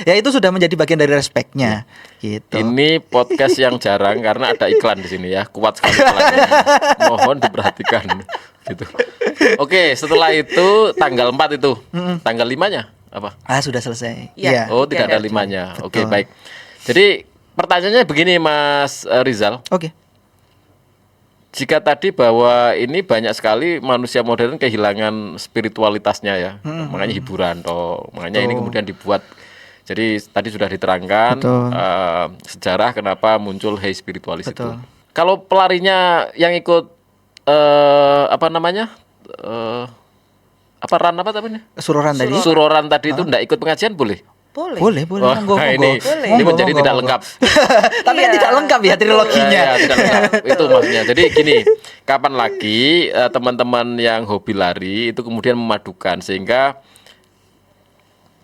Speaker 2: Ya itu sudah menjadi bagian dari respeknya gitu.
Speaker 1: Ini podcast yang jarang karena ada iklan di sini ya. Kuat sekali iklannya. Mohon diperhatikan gitu. Oke, setelah itu tanggal 4 itu. Tanggal 5-nya apa?
Speaker 2: Sudah selesai.
Speaker 3: Iya.
Speaker 2: Iya.
Speaker 1: Oh, tidak
Speaker 3: ada.
Speaker 1: ada 5-nya. Oke,
Speaker 2: Betul.
Speaker 1: baik. Jadi pertanyaannya begini Mas Rizal.
Speaker 2: Oke.
Speaker 1: Jika tadi bahwa ini banyak sekali manusia modern kehilangan spiritualitasnya ya, makanya hiburan toh, makanya ini
Speaker 2: Betul.
Speaker 1: kemudian dibuat. Jadi tadi sudah diterangkan
Speaker 2: Betul.
Speaker 1: sejarah kenapa muncul Hey Spiritualis itu.
Speaker 2: Betul.
Speaker 1: Kalau pelarinya yang ikut apa namanya apa run apa namanya?
Speaker 2: Suroran tadi.
Speaker 1: Suroran tadi itu enggak ikut pengajian boleh?
Speaker 3: Boleh.
Speaker 2: Boleh,
Speaker 1: Wah,
Speaker 2: monggo, monggo.
Speaker 1: ini
Speaker 2: Monggo,
Speaker 1: menjadi
Speaker 2: monggo,
Speaker 1: tidak
Speaker 2: monggo.
Speaker 1: lengkap.
Speaker 2: Tapi kan
Speaker 3: Iya.
Speaker 2: tidak lengkap ya triloginya.
Speaker 1: Ya, tidak lengkap. Itu maksudnya. Jadi gini, kapan lagi teman-teman yang hobi lari itu kemudian memadukan sehingga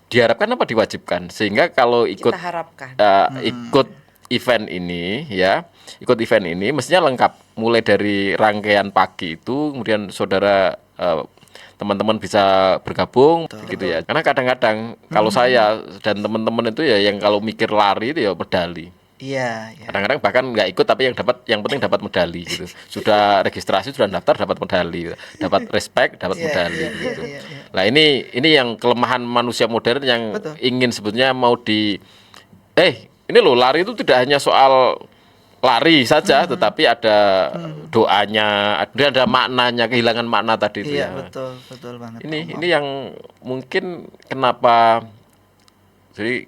Speaker 1: diharapkan apa diwajibkan sehingga kalau ikut
Speaker 3: Kita harapkan.
Speaker 1: ikut event ini ya, ikut event ini mestinya lengkap mulai dari rangkaian pagi itu kemudian saudara teman-teman bisa bergabung gitu ya. Karena kadang-kadang kalau saya dan teman-teman itu ya yang kalau mikir lari itu ya medali.
Speaker 2: Iya, iya.
Speaker 1: Kadang-kadang bahkan nggak ikut tapi yang penting dapat medali gitu. Sudah registrasi, sudah daftar dapat medali, dapat respect, dapat
Speaker 2: Iya,
Speaker 1: medali
Speaker 2: iya,
Speaker 1: gitu.
Speaker 2: iya, iya.
Speaker 1: Nah, ini yang kelemahan manusia modern yang
Speaker 2: Betul.
Speaker 1: ingin sebetulnya mau ini loh lari itu tidak hanya soal lari saja tetapi ada doanya, ada maknanya, kehilangan makna tadi itu
Speaker 2: Iya,
Speaker 1: ya.
Speaker 2: betul banget.
Speaker 1: Ini yang mungkin kenapa jadi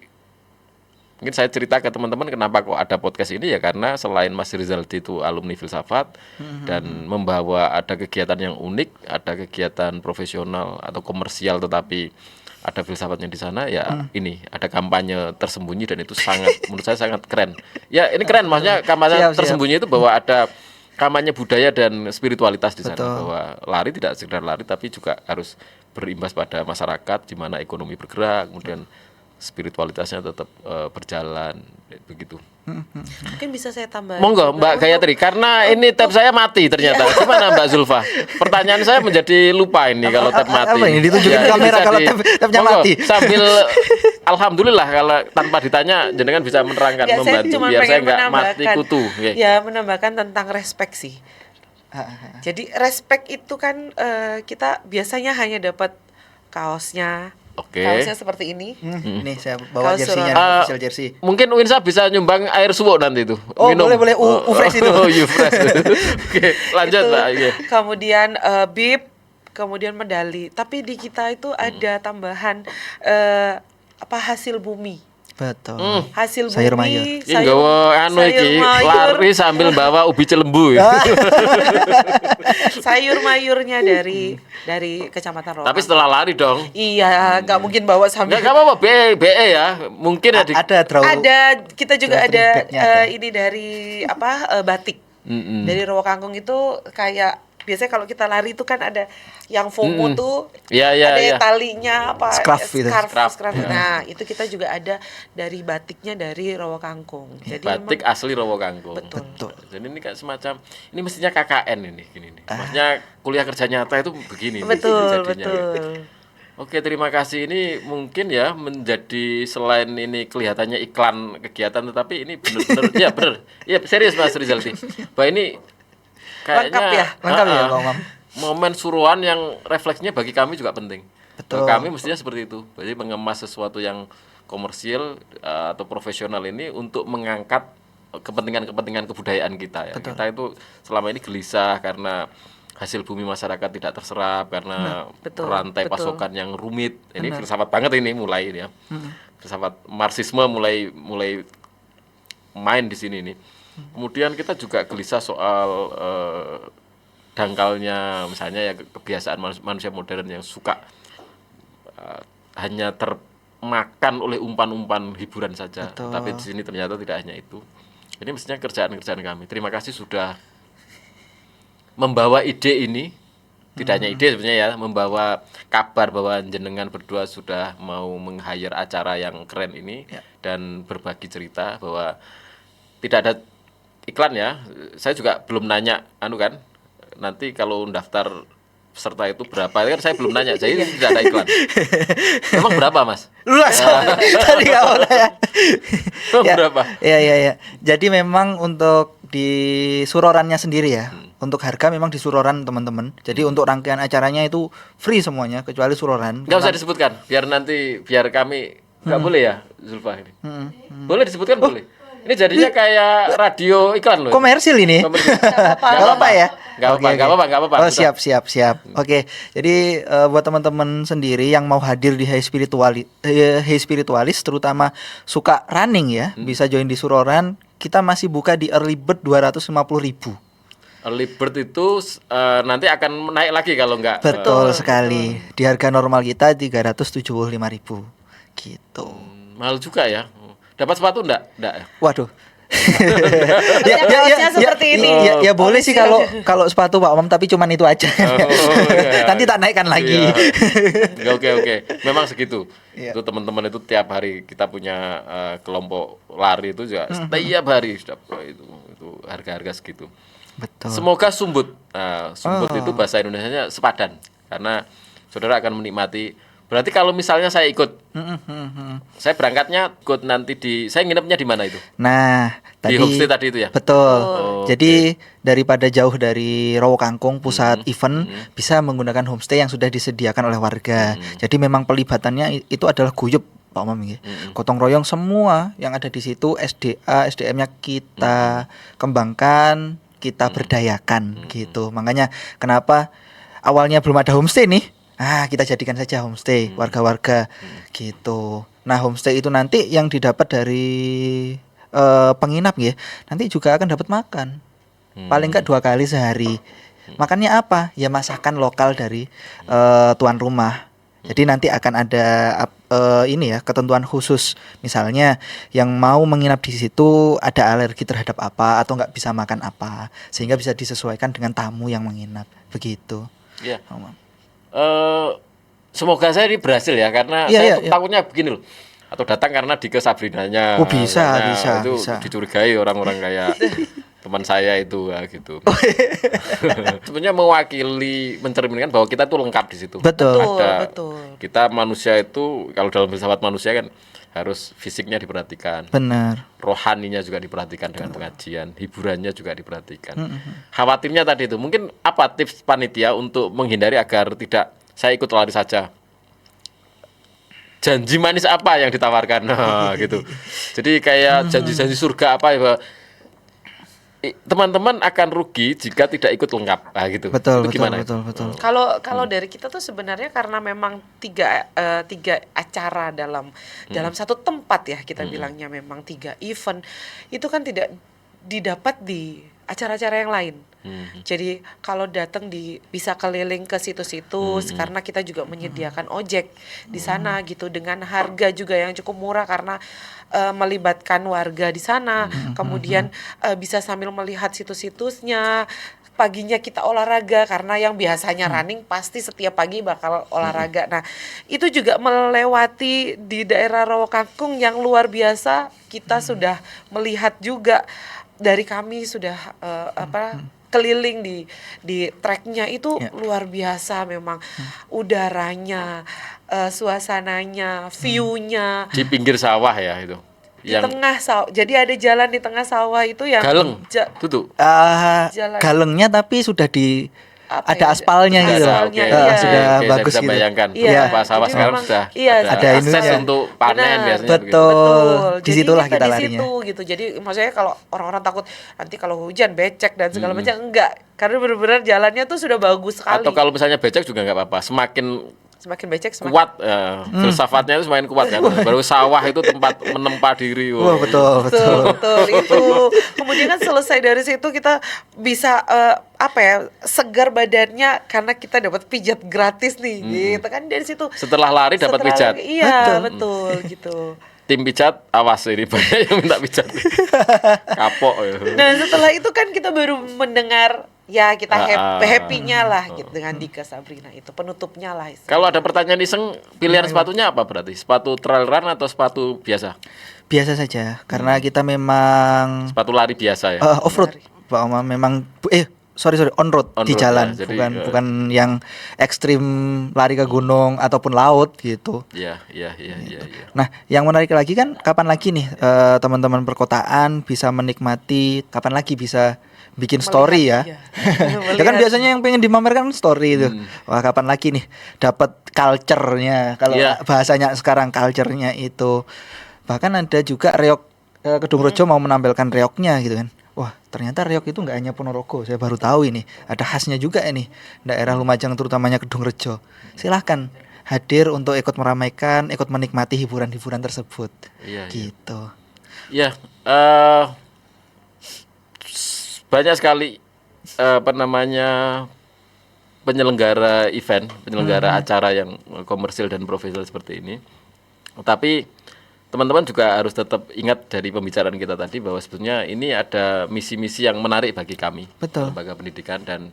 Speaker 1: mungkin saya cerita ke teman-teman kenapa kok ada podcast ini ya karena selain Mas Rizaldi itu alumni filsafat dan membawa ada kegiatan yang unik, ada kegiatan profesional atau komersial tetapi ada filsafatnya di sana ya ini ada kampanye tersembunyi dan itu sangat menurut saya sangat keren. Ya ini keren maksudnya kampanye
Speaker 2: Siap.
Speaker 1: tersembunyi itu bahwa ada kampanye budaya dan spiritualitas di sana
Speaker 2: Betul.
Speaker 1: bahwa lari tidak sekedar lari tapi juga harus berimbas pada masyarakat di mana ekonomi bergerak kemudian spiritualitasnya tetap berjalan begitu.
Speaker 3: Mungkin bisa saya tambah.
Speaker 1: Monggo Mbak Gayatri karena ini tab saya mati ternyata. Gimana Mbak Zulfa? Pertanyaan saya menjadi lupa ini kalau tab mati.
Speaker 2: apa ini? Ditunjukin
Speaker 1: Ya, ini
Speaker 2: kamera
Speaker 1: bisa
Speaker 2: kalau tabnya
Speaker 1: Monggo,
Speaker 2: mati.
Speaker 1: Sambil alhamdulillah kalau tanpa ditanya jenengan bisa menerangkan
Speaker 3: Nggak, saya
Speaker 1: membantu
Speaker 3: cuma
Speaker 1: biar saya
Speaker 3: pengen
Speaker 1: nggak mati
Speaker 3: menambahkan.
Speaker 1: kutu. Oke.
Speaker 3: Ya, menambahkan tentang respect sih. Jadi respect itu kan kita biasanya hanya dapat kaosnya.
Speaker 1: Oke.
Speaker 3: Kaosnya seperti ini.
Speaker 2: Nih saya bawa
Speaker 3: Kaos
Speaker 2: jersinya,
Speaker 1: surat.
Speaker 2: official jersey.
Speaker 1: Mungkin Winsa bisa nyumbang air suwo nanti itu.
Speaker 2: Oh, boleh, U-Fresh itu.
Speaker 1: Oh, U-Fresh. Oke, lanjut
Speaker 3: Itu.
Speaker 1: Mbak. Iya.
Speaker 3: Kemudian bib, kemudian medali. Tapi di kita itu ada tambahan hasil bumi.
Speaker 2: Betul.
Speaker 3: Hasil
Speaker 2: Sayur
Speaker 3: bumi,
Speaker 2: mayur.
Speaker 1: Ini nggawa anu iki lari sambil bawa ubi celembu.
Speaker 3: sayur mayurnya dari Kecamatan Rokan.
Speaker 1: Tapi setelah lari dong.
Speaker 3: Iya, nggak mungkin bawa sambil.
Speaker 1: Enggak apa-apa, BE ya. Mungkin ya di
Speaker 2: Ada draw.
Speaker 3: Ada, kita juga
Speaker 2: Draft
Speaker 3: ada
Speaker 2: feedbacknya ada.
Speaker 3: ini dari batik. Dari Rawakangkung itu kayak biasanya kalau kita lari itu kan ada yang FOMO tuh,
Speaker 1: Iya, iya,
Speaker 3: ada
Speaker 1: iya.
Speaker 3: talinya apa
Speaker 2: Scarf gitu.
Speaker 3: scarf.
Speaker 1: Scarf.
Speaker 3: Nah, itu kita juga ada dari batiknya dari Rawakangkung. Jadi
Speaker 1: batik
Speaker 3: memang
Speaker 1: asli Rawakangkung.
Speaker 3: Betul.
Speaker 1: Jadi ini kayak semacam ini mestinya KKN ini gini nih. Maksudnya kuliah kerja nyata itu begini nih
Speaker 3: betul.
Speaker 1: jadinya. Oke, terima kasih. Ini mungkin ya menjadi selain ini kelihatannya iklan kegiatan tetapi ini benar-benar ya benar. Iya, serius Mas Rizaldi. Bahwa ini
Speaker 3: Lengkap ya?
Speaker 2: Lengkap ya, Pak Umam?
Speaker 1: Momen suruhan yang refleksnya bagi kami juga penting.
Speaker 2: Betul.
Speaker 1: Kami mestinya seperti itu. Jadi mengemas sesuatu yang komersil atau profesional ini untuk mengangkat kepentingan-kepentingan kebudayaan kita ya.
Speaker 2: Betul.
Speaker 1: Kita itu selama ini gelisah karena hasil bumi masyarakat tidak terserap karena
Speaker 3: Betul,
Speaker 1: rantai
Speaker 3: betul.
Speaker 1: pasokan yang rumit. Ini filsafat banget ini mulai ya. Filsafat Marxisme mulai main di sini nih. Kemudian kita juga gelisah soal dangkalnya misalnya ya kebiasaan manusia modern yang suka hanya termakan oleh umpan-umpan hiburan saja.
Speaker 2: Betul.
Speaker 1: Tapi di sini ternyata tidak hanya itu. Ini mestinya kerjaan-kerjaan kami. Terima kasih sudah membawa ide ini. Tidak hanya ide sebenarnya ya, membawa kabar bahwa jenengan berdua sudah mau meng-hire acara yang keren ini dan berbagi cerita bahwa tidak ada iklan ya. Saya juga belum nanya kan. Nanti kalau daftar peserta itu berapa? Kan saya belum nanya. Jadi tidak ada iklan. Emang berapa, Mas?
Speaker 2: Tadi nggak boleh ya.
Speaker 1: Emang berapa?
Speaker 2: Ya. Jadi memang untuk di surorannya sendiri ya. Untuk harga memang di suroran teman-teman. Jadi untuk rangkaian acaranya itu free semuanya kecuali suroran.
Speaker 1: Nggak usah disebutkan. Biar kami nggak boleh ya, Zulfa ini. Boleh disebutkan boleh. Ini jadinya kayak radio iklan loh.
Speaker 2: Komersil ini. Nggak apa-apa ya.
Speaker 1: Nggak apa-apa.
Speaker 2: Oh, siap. Oke. Jadi buat teman-teman sendiri yang mau hadir di Hey Spiritualis terutama suka running ya, bisa join di Suroran. Kita masih buka di early bird 250.000.
Speaker 1: Early bird itu nanti akan naik lagi kalau nggak.
Speaker 2: Betul sekali. Di harga normal kita 375.000 gitu.
Speaker 1: Mahal juga ya. Dapat sepatu enggak?
Speaker 2: Waduh.
Speaker 3: Kaosnya seperti ini.
Speaker 2: Ya boleh sih kalau sepatu Pak Umam, tapi cuman itu aja. Nanti tak naikkan lagi.
Speaker 1: Iya. Oke. Memang segitu.
Speaker 2: Iya.
Speaker 1: Itu teman-teman itu tiap hari kita punya kelompok lari itu juga setiap hari itu harga-harga segitu.
Speaker 2: Betul.
Speaker 1: Semoga sumbut. Nah, sumbut itu bahasa Indonesianya sepadan karena saudara akan menikmati. Berarti kalau misalnya saya ikut, saya berangkatnya ikut nanti saya nginepnya di mana itu?
Speaker 2: Nah,
Speaker 1: Di homestay tadi itu ya?
Speaker 2: Betul.
Speaker 1: Oh,
Speaker 2: Jadi daripada jauh dari Rowo Kangkung pusat event, bisa menggunakan homestay yang sudah disediakan oleh warga. Jadi memang pelibatannya itu adalah guyup Pak Umam ya. Gotong royong semua yang ada di situ, SDM-nya kita kembangkan, kita berdayakan gitu. Makanya kenapa awalnya belum ada homestay nih? Kita jadikan saja homestay warga-warga gitu. Nah, homestay itu nanti yang didapat dari penginap ya, nanti juga akan dapat makan. Paling enggak 2 kali sehari. Makannya apa? Ya masakan lokal dari tuan rumah. Jadi nanti akan ada ketentuan khusus. Misalnya yang mau menginap di situ ada alergi terhadap apa atau nggak bisa makan apa, sehingga bisa disesuaikan dengan tamu yang menginap. Begitu.
Speaker 1: Iya. Semoga saya ini berhasil ya karena takutnya begini loh. Atau datang karena Dike Sabrinanya.
Speaker 2: Oh bisa.
Speaker 1: Itu dicurigai orang-orang kayak teman saya itu ya gitu. Sebenarnya mewakili mencerminkan bahwa kita tuh lengkap di situ.
Speaker 2: Betul.
Speaker 3: Betul.
Speaker 1: Kita manusia itu kalau dalam filsafat manusia kan harus fisiknya diperhatikan.
Speaker 2: Benar.
Speaker 1: Rohaninya juga diperhatikan dengan pengajian, hiburannya juga diperhatikan. Khawatirnya tadi itu, mungkin apa tips panitia untuk menghindari agar tidak saya ikut lari saja? Janji manis apa yang ditawarkan? Nah, gitu. Jadi kayak janji-janji surga apa ya? Teman-teman akan rugi jika tidak ikut lengkap. Nah, gitu.
Speaker 2: Betul.
Speaker 1: Itu gimana?
Speaker 3: Kalau dari kita tuh sebenarnya karena memang tiga acara dalam satu tempat ya, kita bilangnya memang 3 event itu kan tidak didapat di acara-acara yang lain. Jadi kalau datang bisa keliling ke situs-situs karena kita juga menyediakan ojek di sana gitu dengan harga juga yang cukup murah karena melibatkan warga di sana. Kemudian bisa sambil melihat situs-situsnya. Paginya kita olahraga karena yang biasanya running pasti setiap pagi bakal olahraga. Nah, itu juga melewati di daerah Rowo Kangkung yang luar biasa. Kita sudah melihat juga dari kami sudah keliling di treknya itu luar biasa memang udaranya, suasananya, view-nya.
Speaker 1: Di pinggir sawah ya itu.
Speaker 3: Di tengah sawah. Jadi ada jalan di tengah sawah itu yang
Speaker 1: Galeng, tutup.
Speaker 3: Jalan.
Speaker 2: Galengnya tapi sudah di
Speaker 3: Apa
Speaker 2: ada
Speaker 3: ya,
Speaker 2: aspalnya
Speaker 3: ada
Speaker 2: gitu loh.
Speaker 3: aspalnya,
Speaker 1: Oke,
Speaker 3: iya.
Speaker 2: Sudah
Speaker 1: oke,
Speaker 2: bagus
Speaker 1: saya bisa
Speaker 2: gitu.
Speaker 1: bayangkan.
Speaker 3: Iya,
Speaker 1: Beberapa sawah
Speaker 3: jadi
Speaker 1: sekarang
Speaker 3: memang,
Speaker 1: sudah
Speaker 3: iya,
Speaker 2: ada
Speaker 1: akses
Speaker 2: ininya.
Speaker 1: untuk panen
Speaker 3: Benar.
Speaker 1: biasanya begitu.
Speaker 2: Betul. Disitulah
Speaker 3: Jadi
Speaker 2: kita
Speaker 3: di
Speaker 2: larinya.
Speaker 3: situ gitu. Jadi maksudnya kalau orang-orang takut nanti kalau hujan becek dan segala macam, enggak. Karena benar-benar jalannya tuh sudah bagus sekali.
Speaker 1: Atau kalau misalnya becek juga nggak apa-apa. Semakin
Speaker 3: Semakin becek semakin
Speaker 1: kuat, filsafatnya itu semakin kuat kan. Baru sawah itu tempat menempa diri.
Speaker 2: Wah, betul.
Speaker 3: betul itu. Kemudian kan selesai dari situ kita bisa apa ya, segar badannya karena kita dapat pijat gratis nih gitu kan dari situ.
Speaker 1: Setelah lari dapat
Speaker 3: Setelah
Speaker 1: pijat.
Speaker 3: lari, iya betul gitu.
Speaker 1: Tim pijat, awas ini banyak yang minta pijat. Kapok. Ya.
Speaker 3: Nah setelah itu kan kita baru mendengar ya kita happy-nya lah gitu dengan Dika Sabrina itu penutupnya lah.
Speaker 1: Kalau ada pertanyaan iseng, pilihan sepatunya apa berarti? Sepatu trail run atau sepatu biasa?
Speaker 2: Biasa saja karena kita memang
Speaker 1: Sepatu lari biasa ya.
Speaker 2: off road Pak Oma, memang sorry on road di
Speaker 1: On-road,
Speaker 2: jalan,
Speaker 1: ya. Jadi,
Speaker 2: bukan yang ekstrim lari ke gunung ataupun laut gitu.
Speaker 1: Iya.
Speaker 2: Nah, yang menarik lagi kan kapan lagi nih teman-teman perkotaan bisa menikmati, kapan lagi bisa bikin story ya.
Speaker 3: Iya.
Speaker 2: Ya kan biasanya yang pengen dimamerkan story itu. Wah, kapan lagi nih dapat culture-nya, kalau
Speaker 1: Iya.
Speaker 2: bahasanya sekarang culture-nya itu. Bahkan ada juga reok Kedung Rejo mau menampilkan reoknya gitu kan. Wah, ternyata reok itu nggak hanya Ponorogo, saya baru tahu ini. Ada khasnya juga ini, daerah Lumajang terutamanya Kedung Rejo. Silahkan hadir untuk ikut meramaikan, ikut menikmati hiburan-hiburan tersebut.
Speaker 1: Iya.
Speaker 2: Gitu.
Speaker 1: Ya, banyak sekali penyelenggara event, penyelenggara acara yang komersil dan profesional seperti ini. Tapi teman-teman juga harus tetap ingat dari pembicaraan kita tadi bahwa sebetulnya ini ada misi-misi yang menarik bagi kami,
Speaker 2: Betul.
Speaker 1: lembaga pendidikan, dan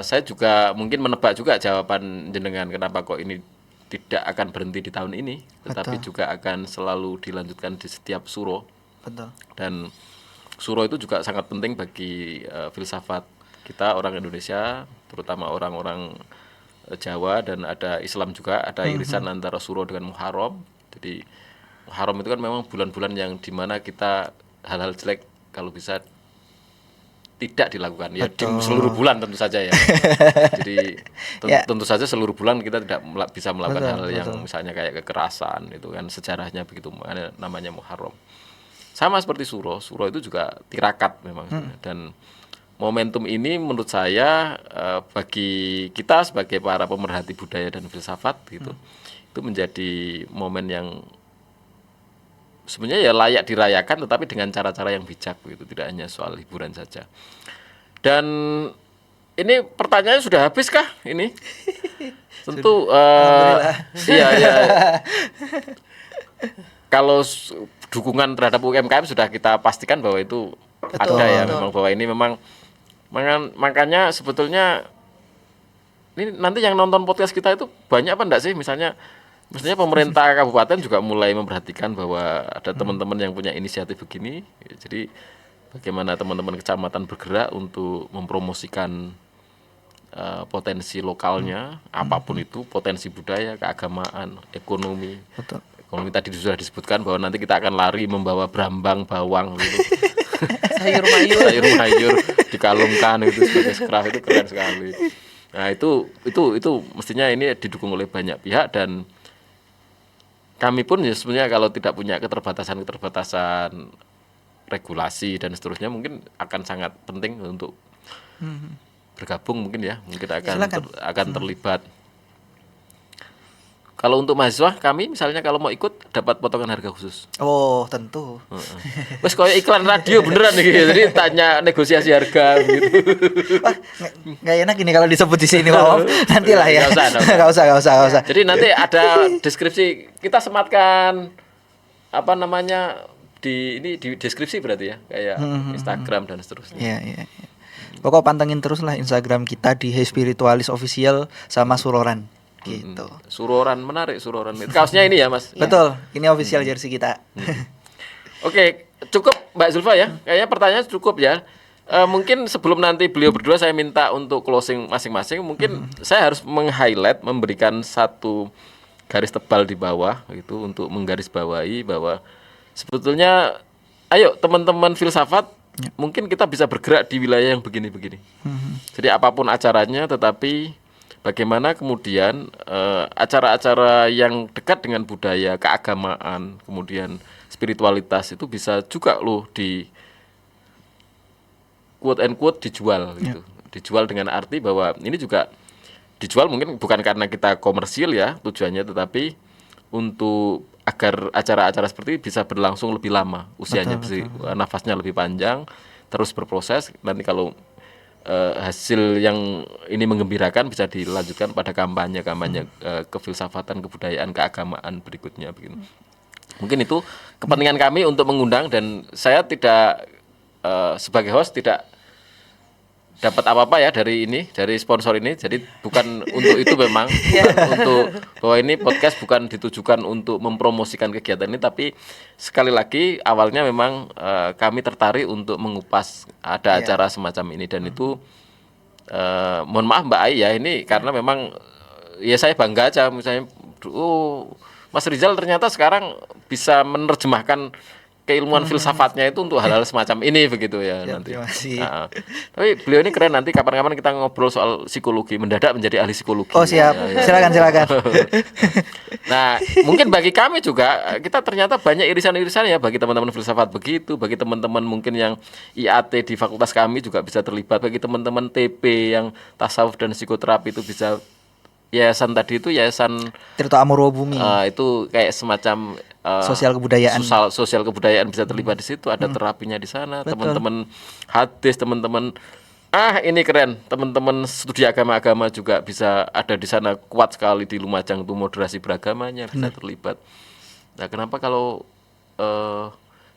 Speaker 1: saya juga mungkin menebak juga jawaban jenengan kenapa kok ini tidak akan berhenti di tahun ini, tetapi juga akan selalu dilanjutkan di setiap suro.
Speaker 2: Betul.
Speaker 1: Dan suro itu juga sangat penting bagi filsafat kita orang Indonesia, terutama orang-orang Jawa, dan ada Islam juga, ada irisan antara suro dengan Muharram. Jadi Muharram itu kan memang bulan-bulan yang dimana kita hal-hal jelek kalau bisa tidak dilakukan ya di seluruh bulan tentu saja ya. Jadi tentu saja seluruh bulan kita tidak bisa melakukan hal yang misalnya kayak kekerasan, itu kan sejarahnya begitu, namanya Muharram. Sama seperti suro itu juga tirakat memang. Dan momentum ini menurut saya bagi kita sebagai para pemerhati budaya dan filsafat gitu, itu menjadi momen yang sebenarnya ya layak dirayakan, tetapi dengan cara-cara yang bijak begitu, tidak hanya soal hiburan saja. Dan ini pertanyaannya sudah habis kah ini? Tentu iya. Kalau dukungan terhadap UMKM sudah kita pastikan bahwa itu ada ya, memang bahwa ini memang makanya sebetulnya ini nanti yang nonton podcast kita itu banyak apa enggak sih, misalnya mestinya pemerintah kabupaten juga mulai memperhatikan bahwa ada teman-teman yang punya inisiatif begini. Jadi bagaimana teman-teman kecamatan bergerak untuk mempromosikan potensi lokalnya, apapun itu, potensi budaya, keagamaan, ekonomi.
Speaker 2: Betul.
Speaker 1: Ekonomi tadi sudah disebutkan bahwa nanti kita akan lari membawa brambang, bawang gitu.
Speaker 3: sayur mayur
Speaker 1: dikalungkan itu sebagai skraf, itu keren sekali. Nah, itu mestinya ini didukung oleh banyak pihak, dan kami pun ya sebenarnya kalau tidak punya keterbatasan regulasi dan seterusnya mungkin akan sangat penting untuk bergabung, mungkin akan terlibat. Kalau untuk mahasiswa kami misalnya kalau mau ikut dapat potongan harga khusus.
Speaker 2: Oh, tentu.
Speaker 1: Wes kayak iklan radio beneran nih, jadi tanya negosiasi harga gitu.
Speaker 2: Wah, nggak enak ini kalau disebut di sini, Om. Nanti lah ya. Nggak usah.
Speaker 1: Jadi nanti ada deskripsi, kita sematkan apa namanya di deskripsi berarti ya, kayak Instagram dan seterusnya.
Speaker 2: Iya. Pokok pantengin terus lah Instagram kita di Hey Spiritualis Official sama Suroran. Gitu.
Speaker 1: Suroran, menarik Suroran. Kaosnya ini ya, Mas.
Speaker 2: Betul. Ini official jersey kita.
Speaker 1: Oke, cukup Mbak Zulfa ya. Kayaknya pertanyaan cukup ya. Mungkin sebelum nanti beliau berdua saya minta untuk closing masing-masing, mungkin saya harus meng-highlight, memberikan satu garis tebal di bawah gitu untuk menggarisbawahi bahwa sebetulnya ayo teman-teman filsafat, mungkin kita bisa bergerak di wilayah yang begini-begini. Jadi apapun acaranya, tetapi bagaimana kemudian acara-acara yang dekat dengan budaya, keagamaan, kemudian spiritualitas itu bisa juga loh di quote and quote dijual gitu. Dijual dengan arti bahwa ini juga dijual mungkin bukan karena kita komersil ya tujuannya, tetapi untuk agar acara-acara seperti ini bisa berlangsung lebih lama usianya, nafasnya lebih panjang, terus berproses. Nanti kalau hasil yang ini menggembirakan bisa dilanjutkan pada kampanye kefilsafatan, kebudayaan, keagamaan berikutnya begitu. Mungkin itu kepentingan kami untuk mengundang, dan saya tidak sebagai host tidak dapat apa-apa ya dari sponsor ini. Jadi bukan untuk itu memang, bukan untuk bahwa ini podcast bukan ditujukan untuk mempromosikan kegiatan ini, tapi sekali lagi awalnya memang kami tertarik untuk mengupas ada acara semacam ini, dan itu mohon maaf Mbak Ai ya, ini karena memang ya saya bangga aja misalnya, Mas Rizal ternyata sekarang bisa menerjemahkan keilmuan filsafatnya itu untuk hal-hal semacam ini begitu ya, nanti.
Speaker 2: Terima kasih.
Speaker 1: Tapi beliau ini keren, nanti kapan-kapan kita ngobrol soal psikologi, mendadak menjadi ahli psikologi.
Speaker 2: Oh siap, silakan.
Speaker 1: Nah, mungkin bagi kami juga kita ternyata banyak irisan-irisan ya, bagi teman-teman filsafat begitu, bagi teman-teman mungkin yang IAT di fakultas kami juga bisa terlibat, bagi teman-teman TP yang tasawuf dan psikoterapi itu bisa. Yayasan tadi itu yayasan
Speaker 2: Tirta Amuro Bumi.
Speaker 1: Itu kayak semacam
Speaker 2: sosial kebudayaan.
Speaker 1: Sosial kebudayaan bisa terlibat di situ, ada terapinya di sana. Teman-teman hadis, teman-teman ini keren, teman-teman studi agama-agama juga bisa ada di sana, kuat sekali di Lumajang itu moderasi beragamanya bisa terlibat. Nah, kenapa kalau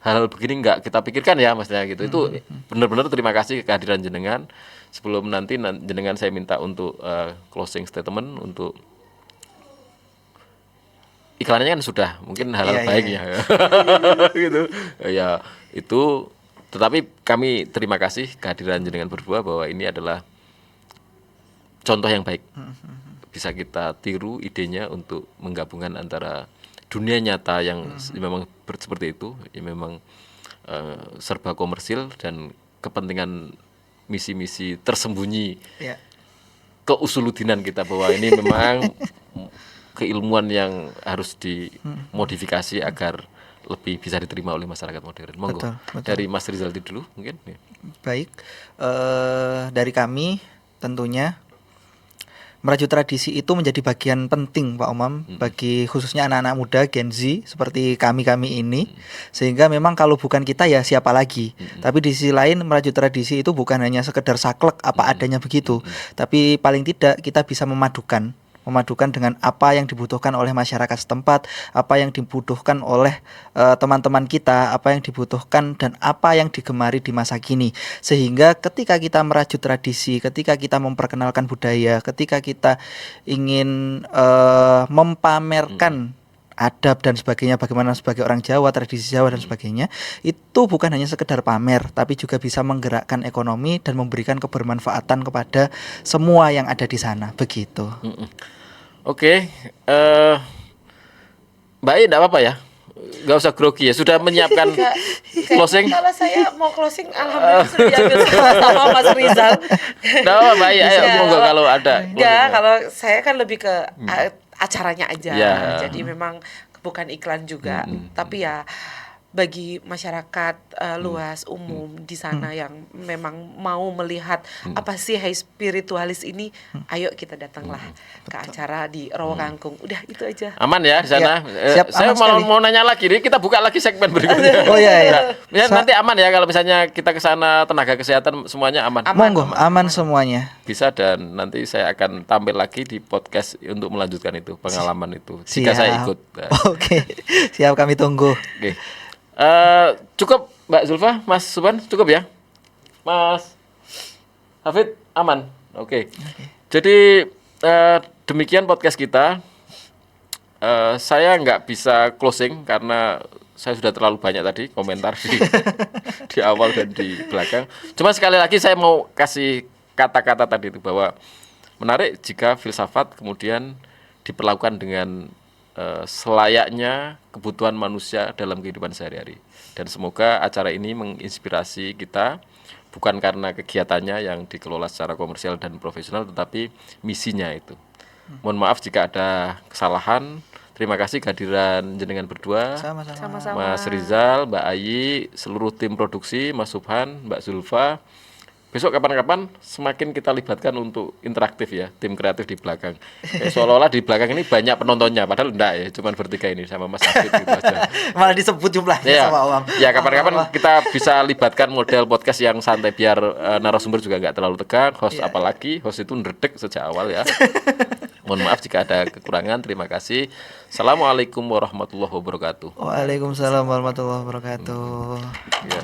Speaker 1: hal-hal begini nggak kita pikirkan ya maksudnya gitu. Itu benar-benar terima kasih kehadiran jenengan. Sebelum nanti jenengan saya minta untuk closing statement, untuk iklannya kan sudah mungkin hal-hal baiknya gitu ya itu, tetapi kami terima kasih kehadiran jenengan berdua, bahwa ini adalah contoh yang baik, bisa kita tiru idenya untuk menggabungkan antara dunia nyata yang memang seperti itu ya, memang serba komersil, dan kepentingan misi-misi tersembunyi keusuludinan kita, bahwa ini memang keilmuan yang harus dimodifikasi agar lebih bisa diterima oleh masyarakat modern. Monggo, betul. Dari Mas Rizal dulu mungkin.
Speaker 2: Baik, dari kami tentunya merajut tradisi itu menjadi bagian penting Pak Umam, bagi khususnya anak-anak muda Gen Z seperti kami ini, sehingga memang kalau bukan kita ya siapa lagi. Tapi di sisi lain merajut tradisi itu bukan hanya sekedar saklek apa adanya begitu, tapi paling tidak kita bisa memadukan dengan apa yang dibutuhkan oleh masyarakat setempat, apa yang dibutuhkan oleh teman-teman kita, apa yang dibutuhkan dan apa yang digemari di masa kini. Sehingga ketika kita merajut tradisi, ketika kita memperkenalkan budaya, ketika kita ingin mempamerkan adab dan sebagainya, bagaimana sebagai orang Jawa, tradisi Jawa dan sebagainya, itu bukan hanya sekedar pamer, tapi juga bisa menggerakkan ekonomi dan memberikan kebermanfaatan kepada semua yang ada di sana, begitu.
Speaker 1: Oke, Mbak I, enggak apa-apa ya? Gak usah grogi ya, sudah menyiapkan closing.
Speaker 3: Kalau saya mau closing, alhamdulillah sudah diambil sama Mas Rizal.
Speaker 1: Enggak apa-apa, Mbak I, ayo monggo kalau ada.
Speaker 3: Enggak, kalau saya kan lebih ke acaranya aja.
Speaker 1: Ya.
Speaker 3: Jadi memang bukan iklan juga, tapi ya bagi masyarakat luas umum di sana yang memang mau melihat apa sih high spiritualis ini, ayo kita datanglah ke acara di Rowokangkung. Udah itu aja.
Speaker 1: Aman ya di sana.
Speaker 2: Ya, siap,
Speaker 1: saya mau nanya lagi, ini kita buka lagi segmen berikutnya.
Speaker 2: Oh iya.
Speaker 1: Nah, nanti aman ya kalau misalnya kita ke sana, tenaga kesehatan semuanya aman.
Speaker 2: Monggo, aman semuanya.
Speaker 1: Bisa, dan nanti saya akan tampil lagi di podcast untuk melanjutkan itu pengalaman itu jika saya ikut.
Speaker 2: Oke. Siap, kami tunggu.
Speaker 1: Oke. Cukup Mbak Zulfa, Mas Suban, cukup ya? Mas Hafid, aman? Oke. Jadi demikian podcast kita. Saya nggak bisa closing karena saya sudah terlalu banyak tadi komentar di awal dan di belakang. Cuma sekali lagi saya mau kasih kata-kata tadi itu, bahwa menarik jika filsafat kemudian diperlakukan dengan selayaknya kebutuhan manusia dalam kehidupan sehari-hari. Dan semoga acara ini menginspirasi kita, bukan karena kegiatannya yang dikelola secara komersial dan profesional, tetapi misinya itu. Mohon maaf jika ada kesalahan. Terima kasih kehadiran jenengan berdua,
Speaker 2: Sama-sama.
Speaker 3: Sama-sama.
Speaker 1: Mas Rizal, Mbak Ayi, seluruh tim produksi, Mas Subhan, Mbak Zulfa. Besok kapan-kapan semakin kita libatkan untuk interaktif ya, tim kreatif di belakang. Seolah-olah di belakang ini banyak penontonnya, padahal enggak ya, cuma bertiga ini sama Mas Afid gitu aja.
Speaker 2: Malah disebut jumlahnya
Speaker 1: Ya,
Speaker 2: sama Om.
Speaker 1: ya kapan-kapan kita bisa libatkan model podcast yang santai biar narasumber juga nggak terlalu tegang. Host apalagi, host itu nerdek sejak awal ya. Mohon maaf jika ada kekurangan. Terima kasih. Assalamualaikum warahmatullahi wabarakatuh.
Speaker 2: Waalaikumsalam warahmatullahi wabarakatuh.
Speaker 1: Ya.